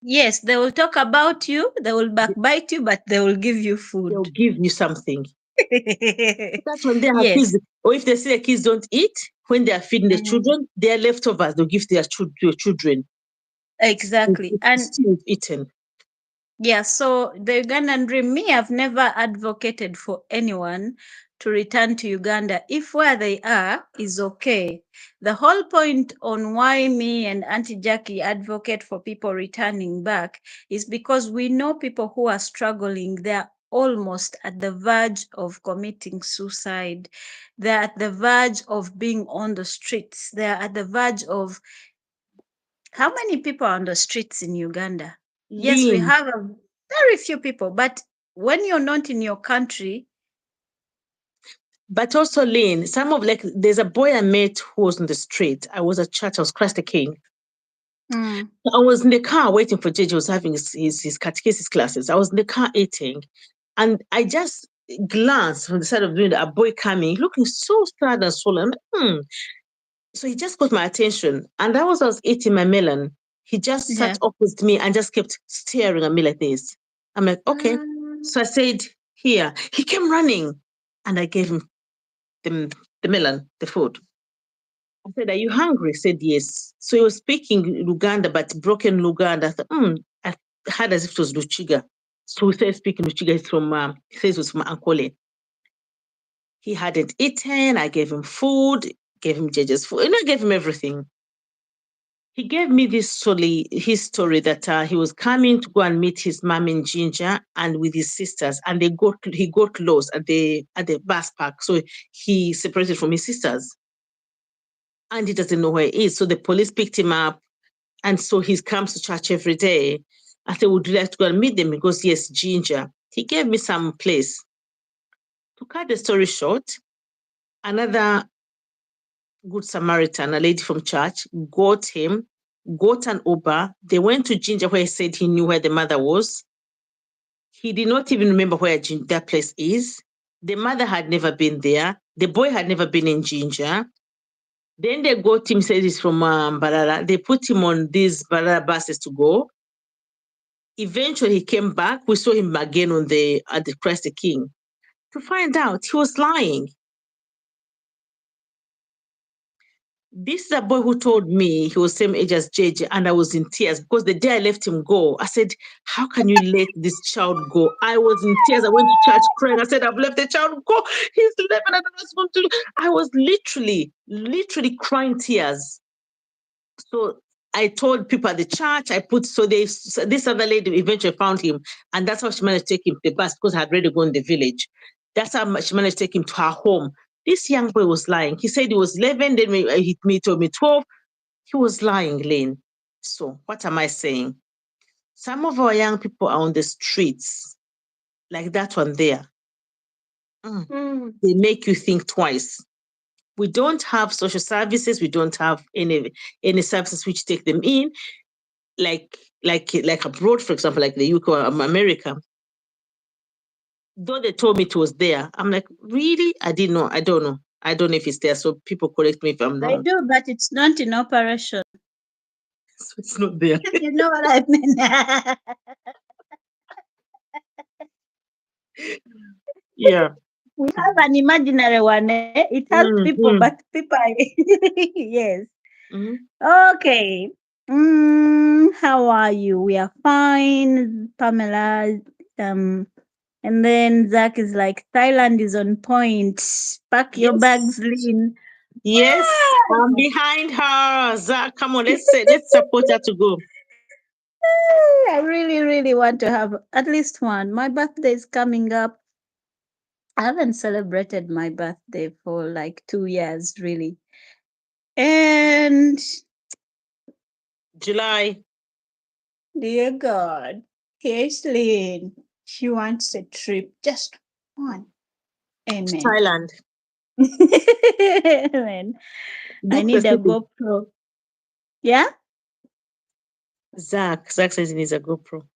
S1: Yes, they will talk about you, they will backbite you, but they will give you food.
S2: They'll give you something. That's when they have kids, or if they see the kids don't eat, when they are feeding the children, their leftovers they'll give their children.
S1: Exactly. And
S2: still eaten.
S1: Yeah, so the Ugandan dream, me, I've never advocated for anyone to return to Uganda if where they are is okay. The whole point on why me and Auntie Jackie advocate for people returning back is because we know people who are struggling. They're almost at the verge of committing suicide. They're at the verge of being on the streets. They're at the verge of, how many people are on the streets in Uganda? Yes, we have a very few people, but when you're not in your country.
S2: But also, Lynn, there's a boy I met who was on the street. I was at church, I was Christ the King. I was in the car waiting for JJ, was having his catechesis classes. I was in the car eating, and I just glanced from the side of the window, a boy coming, looking so sad and swollen. So he just caught my attention. And I was eating my melon. He just sat opposite me and just kept staring at me like this. I'm like, okay. So I said, here. He came running. And I gave him the melon, the food. I said, are you hungry? He said, yes. So he was speaking Luganda, but broken Luganda. I thought, I heard as if it was Luchiga. So he started speaking Luchiga. He says it was from Ankole. He hadn't eaten. I gave him food, gave him JJ's food, and I gave him everything. He gave me his story that he was coming to go and meet his mom in Ginger and with his sisters, and he got lost at the bus park. So he separated from his sisters. And he doesn't know where he is. So the police picked him up. And so he comes to church every day. I said, would you like to go and meet them? He goes, yes, Ginger. He gave me some place. To cut the story short, another Good Samaritan, a lady from church, got him, got an Uber. They went to Ginger, where he said he knew where the mother was. He did not even remember where that place is. The mother had never been there. The boy had never been in Ginger. Then they got him, said he's from Barara. They put him on these Barara buses to go. Eventually, he came back. We saw him again at the Christ the King. To find out, he was lying. This is a boy who told me he was same age as JJ, and I was in tears because the day I left him go, I said, "How can you let this child go?" I was in tears. I went to church crying. I said, "I've let the child go. He's 11. I don't know what's going to do." I was literally crying tears. So I told people at the church, this other lady eventually found him, and that's how she managed to take him to the bus because I had already gone to the village. That's how she managed to take him to her home. This young boy was lying. He said he was 11, then he told me 12. He was lying, Lane. So what am I saying? Some of our young people are on the streets, like that one there. They make you think twice. We don't have social services. We don't have any services which take them in, like abroad, for example, like the UK or America. Though they told me it was there, I'm like, really? I didn't know. I don't know. I don't know if it's there. So people correct me if I'm
S1: They
S2: wrong.
S1: do, but it's not in operation.
S2: So it's not there.
S1: You know what I mean?
S2: Yeah.
S1: We have an imaginary one. It has people, but people are yes. Okay. How are you? We are fine, Pamela. And then Zach is like, Thailand is on point. Pack your bags, Lynn.
S2: Yes, I'm behind her. Zach, come on, let's support her to go.
S1: I really want to have at least one. My birthday is coming up. I haven't celebrated my birthday for like 2 years, really. And
S2: July.
S1: Dear God, Caitlin, she wants a trip, just one. Amen.
S2: Thailand.
S1: Amen. I need a GoPro. Yeah?
S2: Zach says he needs a GoPro.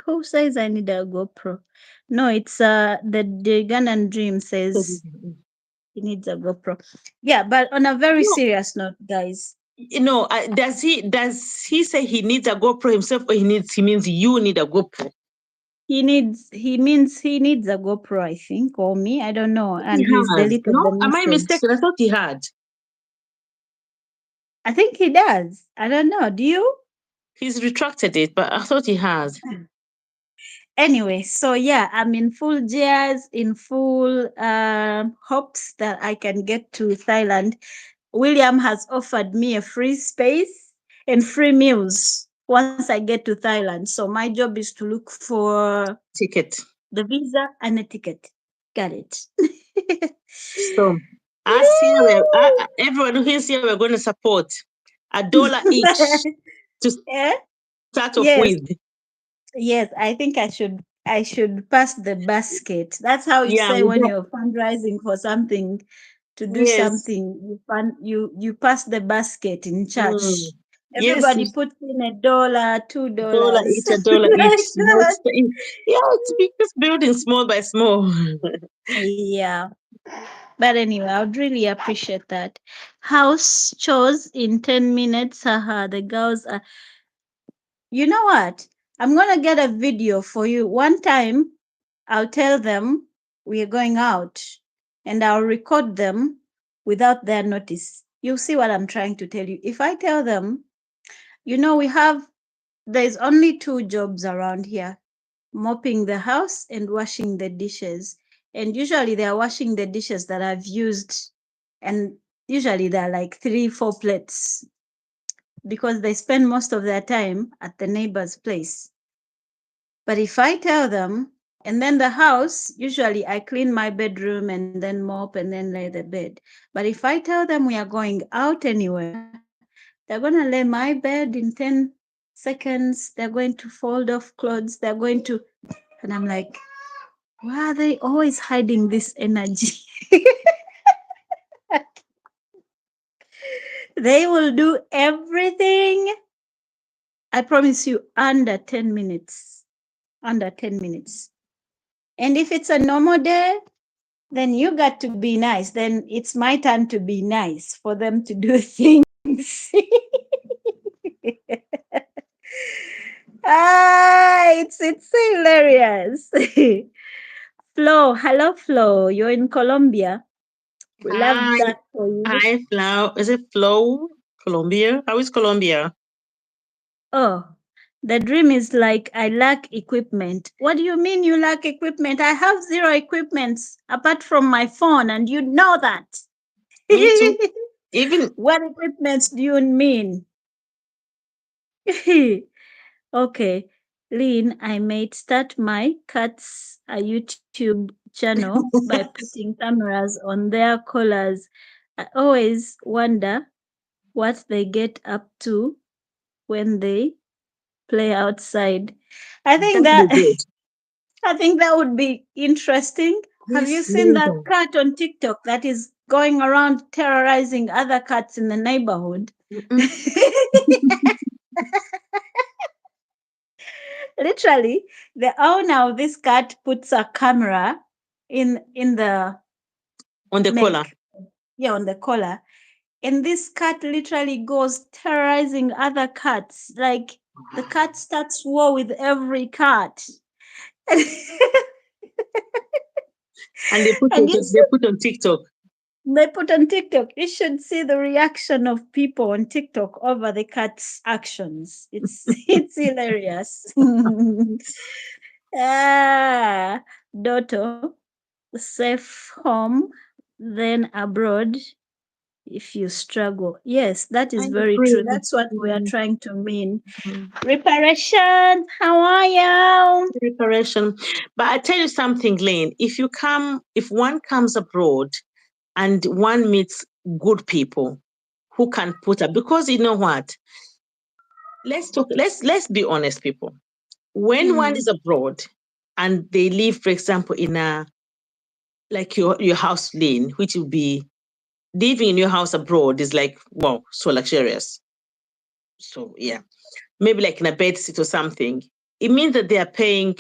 S1: Who says I need a GoPro? No, it's the Ghanaian Dream says he needs a GoPro. Yeah, but on a very serious note, guys.
S2: Does he say he needs a GoPro himself, or he means you need a GoPro?
S1: He means he needs a GoPro, I think, or me, I don't know. And he's deleted the message.
S2: Am I mistaken? I thought he had.
S1: I think he does. I don't know. Do you?
S2: He's retracted it, but I thought he has.
S1: Anyway, so yeah, I'm in full gears, in full hopes that I can get to Thailand. William has offered me a free space and free meals once I get to Thailand. So my job is to look for
S2: ticket,
S1: the visa and a ticket. Got it.
S2: So us here, everyone who is here, we're going to support $1 each to start off with.
S1: Yes, I think I should pass the basket. That's how you say when you're fundraising for something, to do something. You pass the basket in church. Everybody puts in $1, $2.
S2: $1 each, $1 each. Yeah, it's because building small by small.
S1: Yeah. But anyway, I would really appreciate that. House chores in 10 minutes. Haha, the girls are. You know what? I'm going to get a video for you. One time, I'll tell them we are going out and I'll record them without their notice. You'll see what I'm trying to tell you. If I tell them, there's only 2 jobs around here, mopping the house and washing the dishes. And usually they are washing the dishes that I've used, and usually they're like 3, 4 plates because they spend most of their time at the neighbor's place. But if I tell them, and then the house, usually I clean my bedroom and then mop and then lay the bed. But if I tell them we are going out anywhere, they're going to lay my bed in 10 seconds. They're going to fold off clothes. They're going to, and I'm like, why are they always hiding this energy? They will do everything. I promise you, under 10 minutes. Under 10 minutes. And if it's a normal day, then you got to be nice. Then it's my turn to be nice for them to do things. It's hilarious. Flo, hello Flo. You're in Colombia. We love
S2: Hi,
S1: that for you.
S2: hi, Flo. Is it Flo? Colombia? How is Colombia?
S1: Oh, the dream is like I lack equipment. What do you mean you lack equipment? I have zero equipments apart from my phone, and you know that.
S2: Me too. Even
S1: What equipments do you mean? Okay, Lynn, I might start my cats a YouTube channel by putting cameras on their collars. I always wonder what they get up to when they play outside. I think
S2: that
S1: that
S2: would be good.
S1: I think that would be interesting. Have you
S2: Yes,
S1: seen that
S2: Linda.
S1: cat on TikTok that is going around terrorizing other cats in the neighborhood?
S2: Mm-mm.
S1: Literally, the owner of this cat puts a camera in the
S2: On the collar.
S1: neck, yeah, on the collar, and this cat literally goes terrorizing other cats. Like the cat starts war with every cat.
S2: And they put
S1: And
S2: it,
S1: you
S2: they
S1: should,
S2: put on TikTok.
S1: they put on TikTok. You should see the reaction of people on TikTok over the cat's actions. It's hilarious. Ah, Doto, safe home, then abroad if you struggle. Yes, that
S2: I
S1: is very
S2: agree.
S1: true. That's what we are
S2: Mhm.
S1: trying to mean.
S2: Mhm.
S1: Reparation, how are you?
S2: Preparation. But I tell you something, Lane. If one comes abroad and one meets good people who can put up, because you know what? Let's be honest, people. When one is abroad and they live, for example, in a like your house, Lane, which will be living in your house abroad is like, wow, so luxurious. So yeah, maybe like in a bed sit or something. It means that they are paying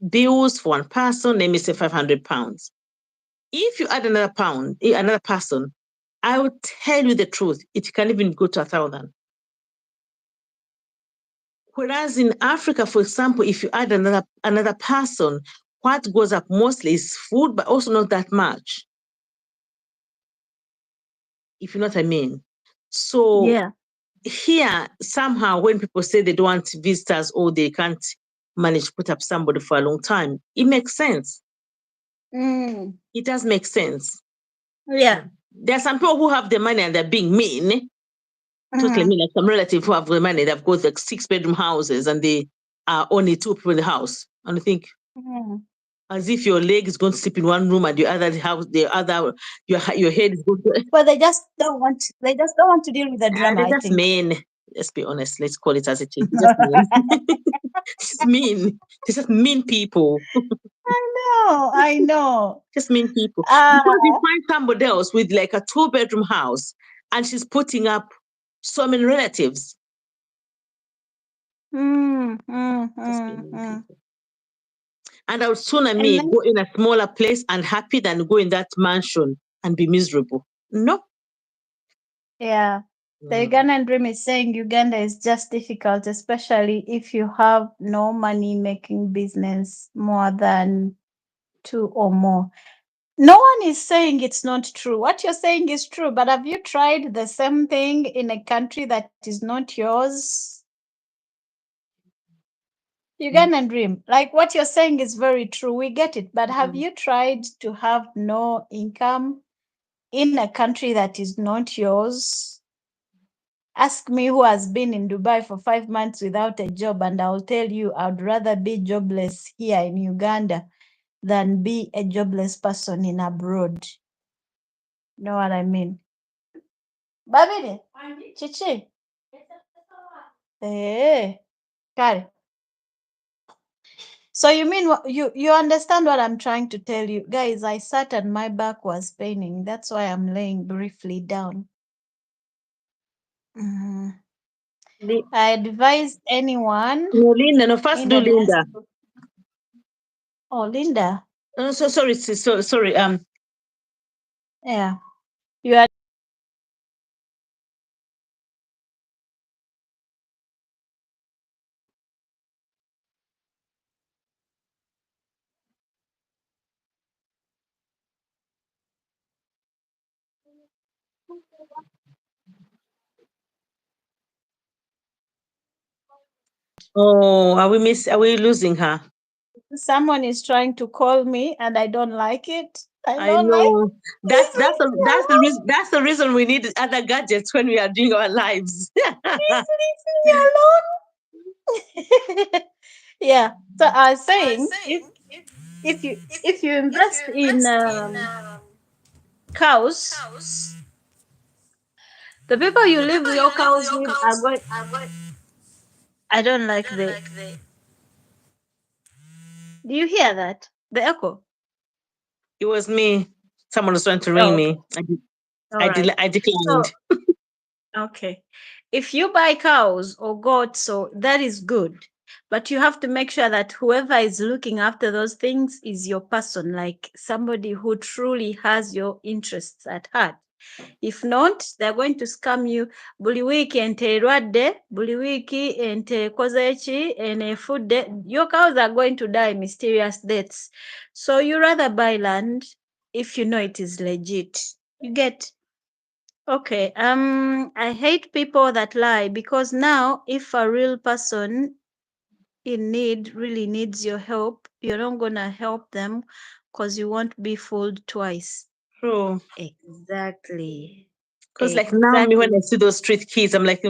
S2: bills for one person, let me say £500. If you add another person, I will tell you the truth, it can even go to 1,000. Whereas in Africa, for example, if you add another person, what goes up mostly is food, but also not that much. If you know what I mean. So
S1: Yeah.
S2: here, somehow, when people say they don't want visitors or they can't manage to put up somebody for a long time, it makes sense. It does make sense.
S1: Yeah.
S2: There are some people who have the money and they're being mean. Totally mean, like some relatives who have the money, they've got like 6-bedroom houses and they are only 2 people in the house. And I think, as if your leg is going to sleep in one room and your head is going to.
S1: But they just don't want. They just don't want to deal with the drama.
S2: They're
S1: I
S2: just
S1: think.
S2: mean. Let's be honest. Let's call it as it is. They're just mean. Just mean. They're just mean people.
S1: I know.
S2: Just mean people.
S1: Ah.
S2: Because you find somebody else with like a 2-bedroom house and she's putting up so many relatives. Just being mean people. And I would sooner
S1: And
S2: me
S1: then,
S2: go in a smaller place and happy than go in that mansion and be miserable. No.
S1: yeah, the
S2: Mm.
S1: Ugandan dream is saying Uganda is just difficult, especially if you have no money making business more than 2 or more. No one is saying it's not true. What you're saying is true, but have you tried the same thing in a country that is not yours? Ugandan dream. Like what you're saying is very true. We get it. But have you tried to have no income in a country that is not yours? Ask me who has been in Dubai for 5 months without a job, and I'll tell you I'd rather be jobless here in Uganda than be a jobless person in abroad. Know what I mean? Babidi, Chichi. Eh, Kari. So you mean you understand what I'm trying to tell you, guys? I sat and my back was paining. That's why I'm laying briefly down. Mhm. I advise anyone
S2: No, Linda. No, first
S1: in
S2: do
S1: the last.
S2: Linda.
S1: Oh, Linda.
S2: Oh, so sorry, so sorry.
S1: Yeah. You are.
S2: Oh, are we losing her?
S1: Someone is trying to call me and I don't like it. I
S2: I
S1: don't like.
S2: know.
S1: Please
S2: That's the reason we need other gadgets when we are doing our lives.
S1: leave me alone. Yeah. So I was saying, if you invest in cows, the people you live your cows with are going. I don't like the. Do you hear that? The echo.
S2: It was me. Someone was trying to ring
S1: Oh,
S2: me.
S1: okay. All right.
S2: I declined.
S1: So okay. If you buy cows or goats, so that is good. But you have to make sure that whoever is looking after those things is your person, like somebody who truly has your interests at heart. If not, they're going to scam you. Buli wiki ente erwadde, buli wiki ente ekoze eki, enefudde. Your cows are going to die mysterious deaths. So you rather buy land if you know it is legit. You get. Okay. I hate people that lie because now if a real person in need really needs your help, you're not gonna help them because you won't be fooled twice.
S2: True.
S1: Exactly.
S2: Because like now, me when I
S1: Exactly.
S2: see those street kids, I'm like,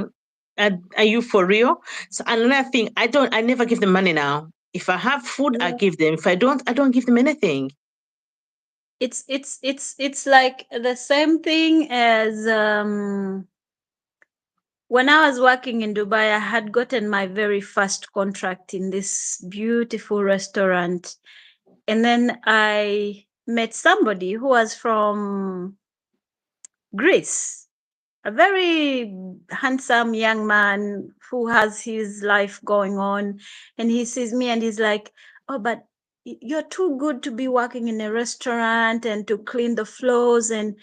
S2: are you for real? So another thing, I never give them money now. If I have food, I
S1: Yeah.
S2: give them. If I don't give them anything.
S1: It's like the same thing as when I was working in Dubai, I had gotten my very first contract in this beautiful restaurant. And then I met somebody who was from Greece, a very handsome young man who has his life going on. And he sees me and he's like, "Oh, but you're too good to be working in a restaurant and to clean the floors." And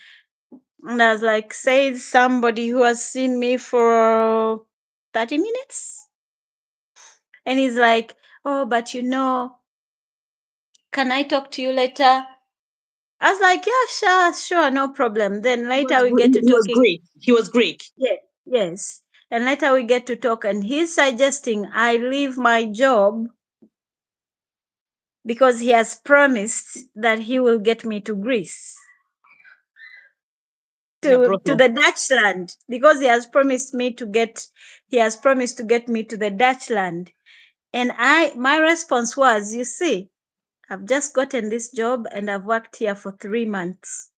S1: I was like, says somebody who has seen me for 30 minutes. And he's like, "Oh, but can I talk to you later?" I was like, "Yeah, sure, no problem." Then later we get to
S2: He was
S1: talking.
S2: Greek. He was Greek.
S1: Yeah, yes. And later we get to talk, and he's suggesting I leave my job because he has promised that he will get me to Greece,
S2: Yeah,
S1: to the Dutch land, because he has promised to get me to the Dutch land. And my response was, "You see, I've just gotten this job and I've worked here for 3 months.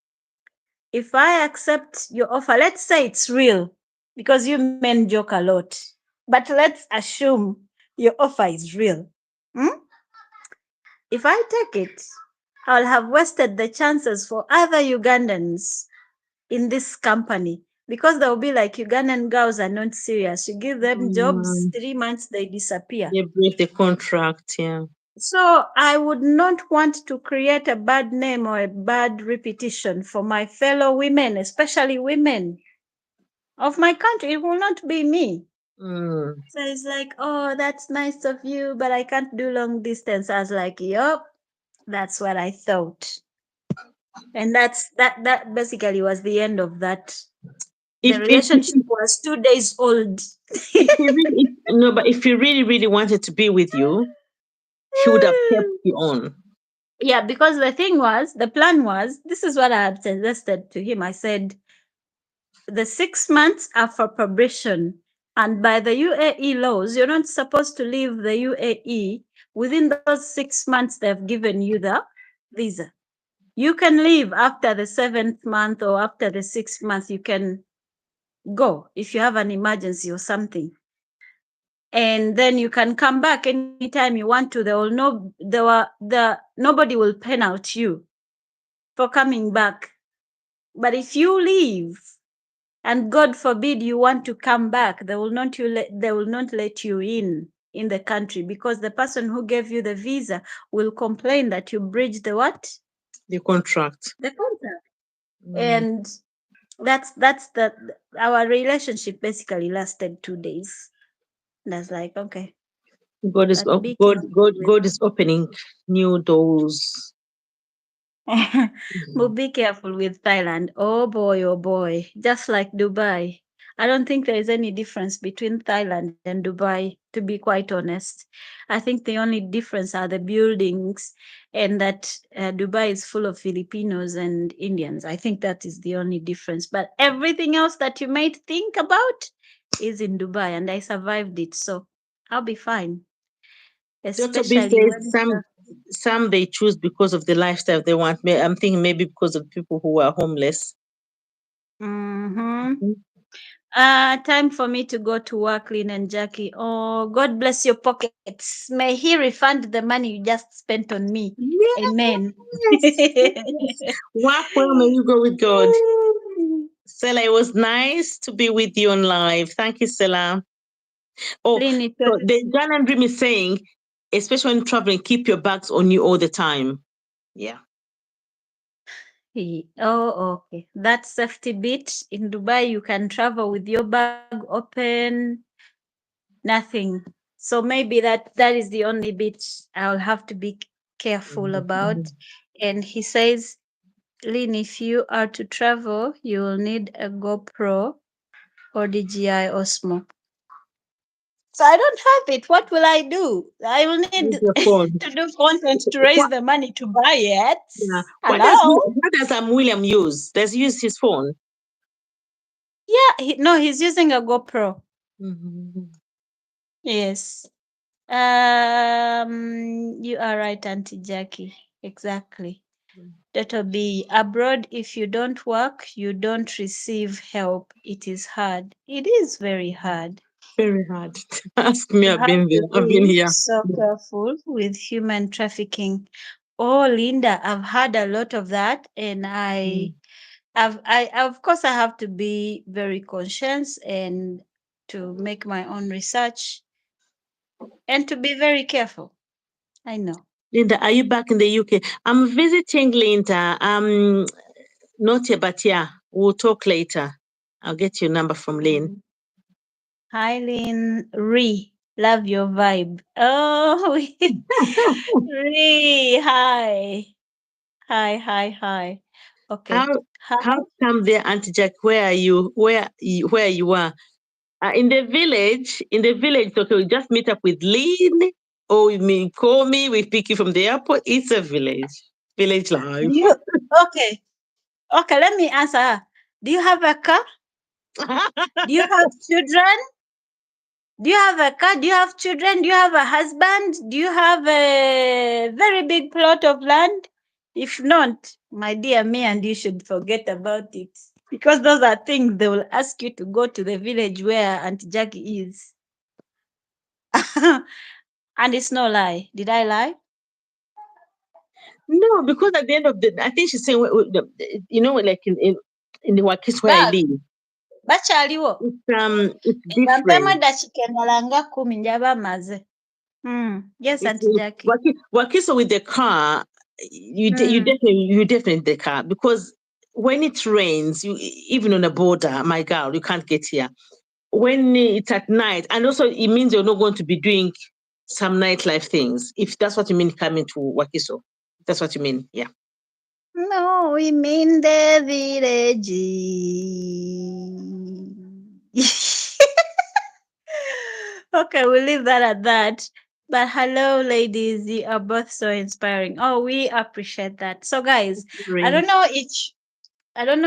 S1: If I accept your offer, let's say it's real, because you men joke a lot, but let's assume your offer is real. Hmm? If I take it, I'll have wasted the chances for other Ugandans in this company because they'll be like, Ugandan girls are not serious. You give them jobs, 3 months, they disappear.
S2: They break the contract. Yeah.
S1: So I would not want to create a bad name or a bad repetition for my fellow women, especially women of my country. It will not be me.
S2: Mm.
S1: So it's like, "Oh, that's nice of you, but I can't do long distance." I was like, "Yup, that's what I thought." And that basically was the end of that. The
S2: If
S1: relationship was 2 days old.
S2: no, but if he really wanted to be with you, he would have kept you on.
S1: Yeah, because the plan was, this is what I had suggested to him. I said, the 6 months are for probation. And by the UAE laws, you're not supposed to leave the UAE within those 6 months they've given you the visa. You can leave after the 7th month or after the 6th month. You can go if you have an emergency or something. and then you can come back anytime you want to. There will no there were the nobody will pen out you for coming back. But if you leave and God forbid you want to come back, they will not let you in the country, because the person who gave you the visa will complain that you breached the what?
S2: The contract.
S1: The contract.
S2: Mm.
S1: And that's our relationship basically lasted 2 days. That's like, okay.
S2: God is
S1: But be
S2: God,
S1: careful
S2: God,
S1: with
S2: God is opening new doors.
S1: but be careful with Thailand. Oh boy, just like Dubai. I don't think there is any difference between Thailand and Dubai, to be quite honest. I think the only difference are the buildings, and that Dubai is full of Filipinos and Indians. I think that is the only difference. But everything else that you might think about is in Dubai, and I survived it. So I'll be fine.
S2: Dr. B
S1: Especially
S2: says
S1: when
S2: some they choose because of the lifestyle they want. I'm thinking maybe because of people who are homeless.
S1: Mhm.
S2: Mhm.
S1: Time for me to go to work, Lynn and Jackie. Oh, God bless your pockets. May He refund the money you just spent on me. Amen.
S2: Yes, yes. Work well, may you go with God. Stella, it was nice to be with you on live. Thank you, Stella. Oh,
S1: Lynn, it's
S2: so the Jan and Dream is saying, especially when traveling, keep your bags on you all the time. Yeah.
S1: Oh, okay. That safety bit in Dubai, you can travel with your bag open, nothing. So maybe that is the only bit I'll have to be careful about. And he says, Lynn, if you are to travel, you will need a GoPro or DJI Osmo. So I don't have it. What will I do? I will need
S2: Use your phone.
S1: to do content to raise
S2: What,
S1: the money to buy it.
S2: yeah.
S1: Hello?
S2: What does William use? Does he use his phone?
S1: Yeah, no, he's using a GoPro.
S2: Mhm.
S1: Yes. You are right, Auntie Jackie. Exactly. That'll be abroad. If you don't work, you don't receive help. It is hard. It is very hard.
S2: Very hard. Ask me,
S1: You
S2: I've
S1: have
S2: been
S1: to
S2: there. I've been
S1: be
S2: here.
S1: so careful with human trafficking. Oh, Linda, I've had a lot of that, and I of course I have to be very conscious and to make my own research and to be very careful. I know.
S2: Linda, are you back in the UK? I'm visiting Linda. Not yet, but yeah, we'll talk later. I'll get your number from Lynn.
S1: Hi, Lynn. Love your vibe. Oh, Hi. Hi. Okay.
S2: How
S1: Hi.
S2: come there, Auntie Jack? Where are you? Where you are? In the village. In the village. Okay, we just meet up with Lynn, or we call me. We pick you from the airport. It's a village. Village
S1: Do
S2: life.
S1: you okay? Okay, let me answer her. Do you have a car? Do you have children? Do you have a car? Do you have children? Do you have a husband? Do you have a very big plot of land? If not, my dear, me and you should forget about it. Because those are things they will ask you to go to the village where Auntie Jackie is. And it's no lie. Did I lie?
S2: No, because at the end of the, I think she's saying, like in the Wakis where I
S1: Bag,
S2: live,
S1: bakyaliwo.
S2: it's
S1: Bampemu
S2: different.
S1: eddakiika endala nga 10 njaba maze. Yes,
S2: It's
S1: Auntie Jackie.
S2: Wakiso with the car, you definitely the car, because when it rains, you even on a border, my girl, you can't get here. When it's at night, and also it means you're not going to be doing some nightlife things. If that's what you mean, coming to Wakiso, that's what you mean, yeah.
S1: No, we mean the village. Okay, we'll leave that at that. But hello, ladies. You are both so inspiring. Oh, we appreciate that. So, guys, I don't know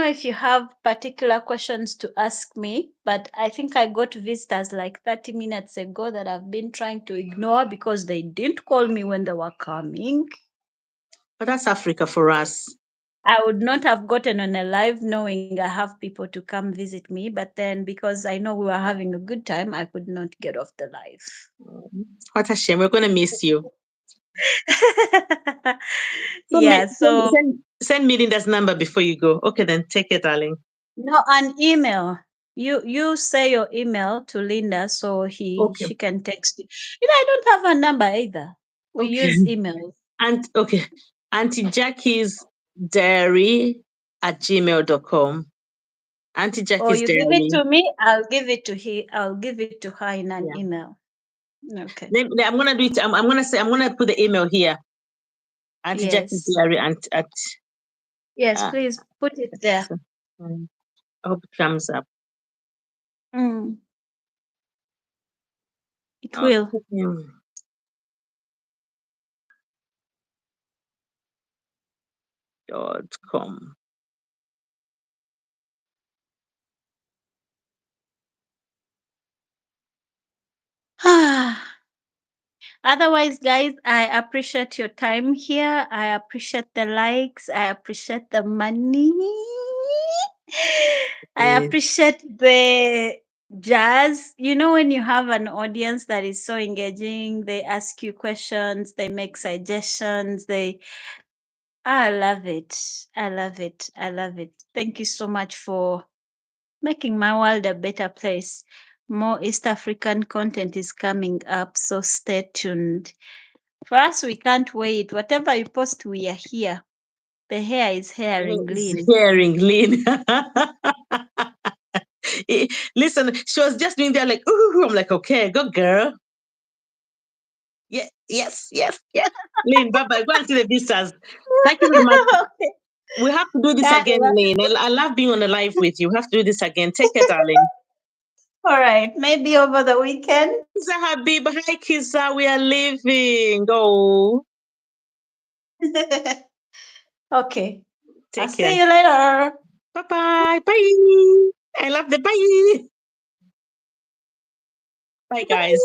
S1: if you have particular questions to ask me, but I think I got visitors like 30 minutes ago that I've been trying to ignore because they didn't call me when they were coming.
S2: But that's Africa for us.
S1: I would not have gotten on a live knowing I have people to come visit me. But then because I know we were having a good time, I could not get off the live.
S2: What a shame. We're gonna miss you.
S1: Yeah, so
S2: send me Linda's number before you go. Okay, then take it, darling.
S1: no, an email. You say your email to Linda so she can text you. You know, I don't have a number either. We use emails.
S2: And okay, Auntie Jackie's Diary at gmail.com. Auntie Jackie's
S1: Or you
S2: Diary.
S1: give it to me, I'll give it to her in an email. Okay.
S2: I'm gonna do it. I'm gonna put the email here. Auntie Jackie's Diary at
S1: yes, please put it there.
S2: I hope it comes up.
S1: It will.
S2: .com.
S1: Otherwise, guys, I appreciate your time here. I appreciate the likes. I appreciate the money. I appreciate the jazz. You know, when you have an audience that is so engaging, they ask you questions, they make suggestions, I love it. I love it. I love it. Thank you so much for making my world a better place. More East African content is coming up, so stay tuned. For us, we can't wait. Whatever you post, we are here. The hair is hairing lean.
S2: Listen, she was just doing that like, ooh, I'm like, okay, go girl. Yeah, yes. Lynn, bye-bye. Go and see the visitors. Thank you very much. Okay. We have to do this again, Lynn. I love being on the live with you. We have to do this again. Take care, darling.
S1: All right. Maybe over the weekend.
S2: Kizza Habib, hi Kizza. We are leaving. Go.
S1: Okay.
S2: Take care.
S1: See you later.
S2: Bye-bye. Bye. I love the bye. Bye, guys.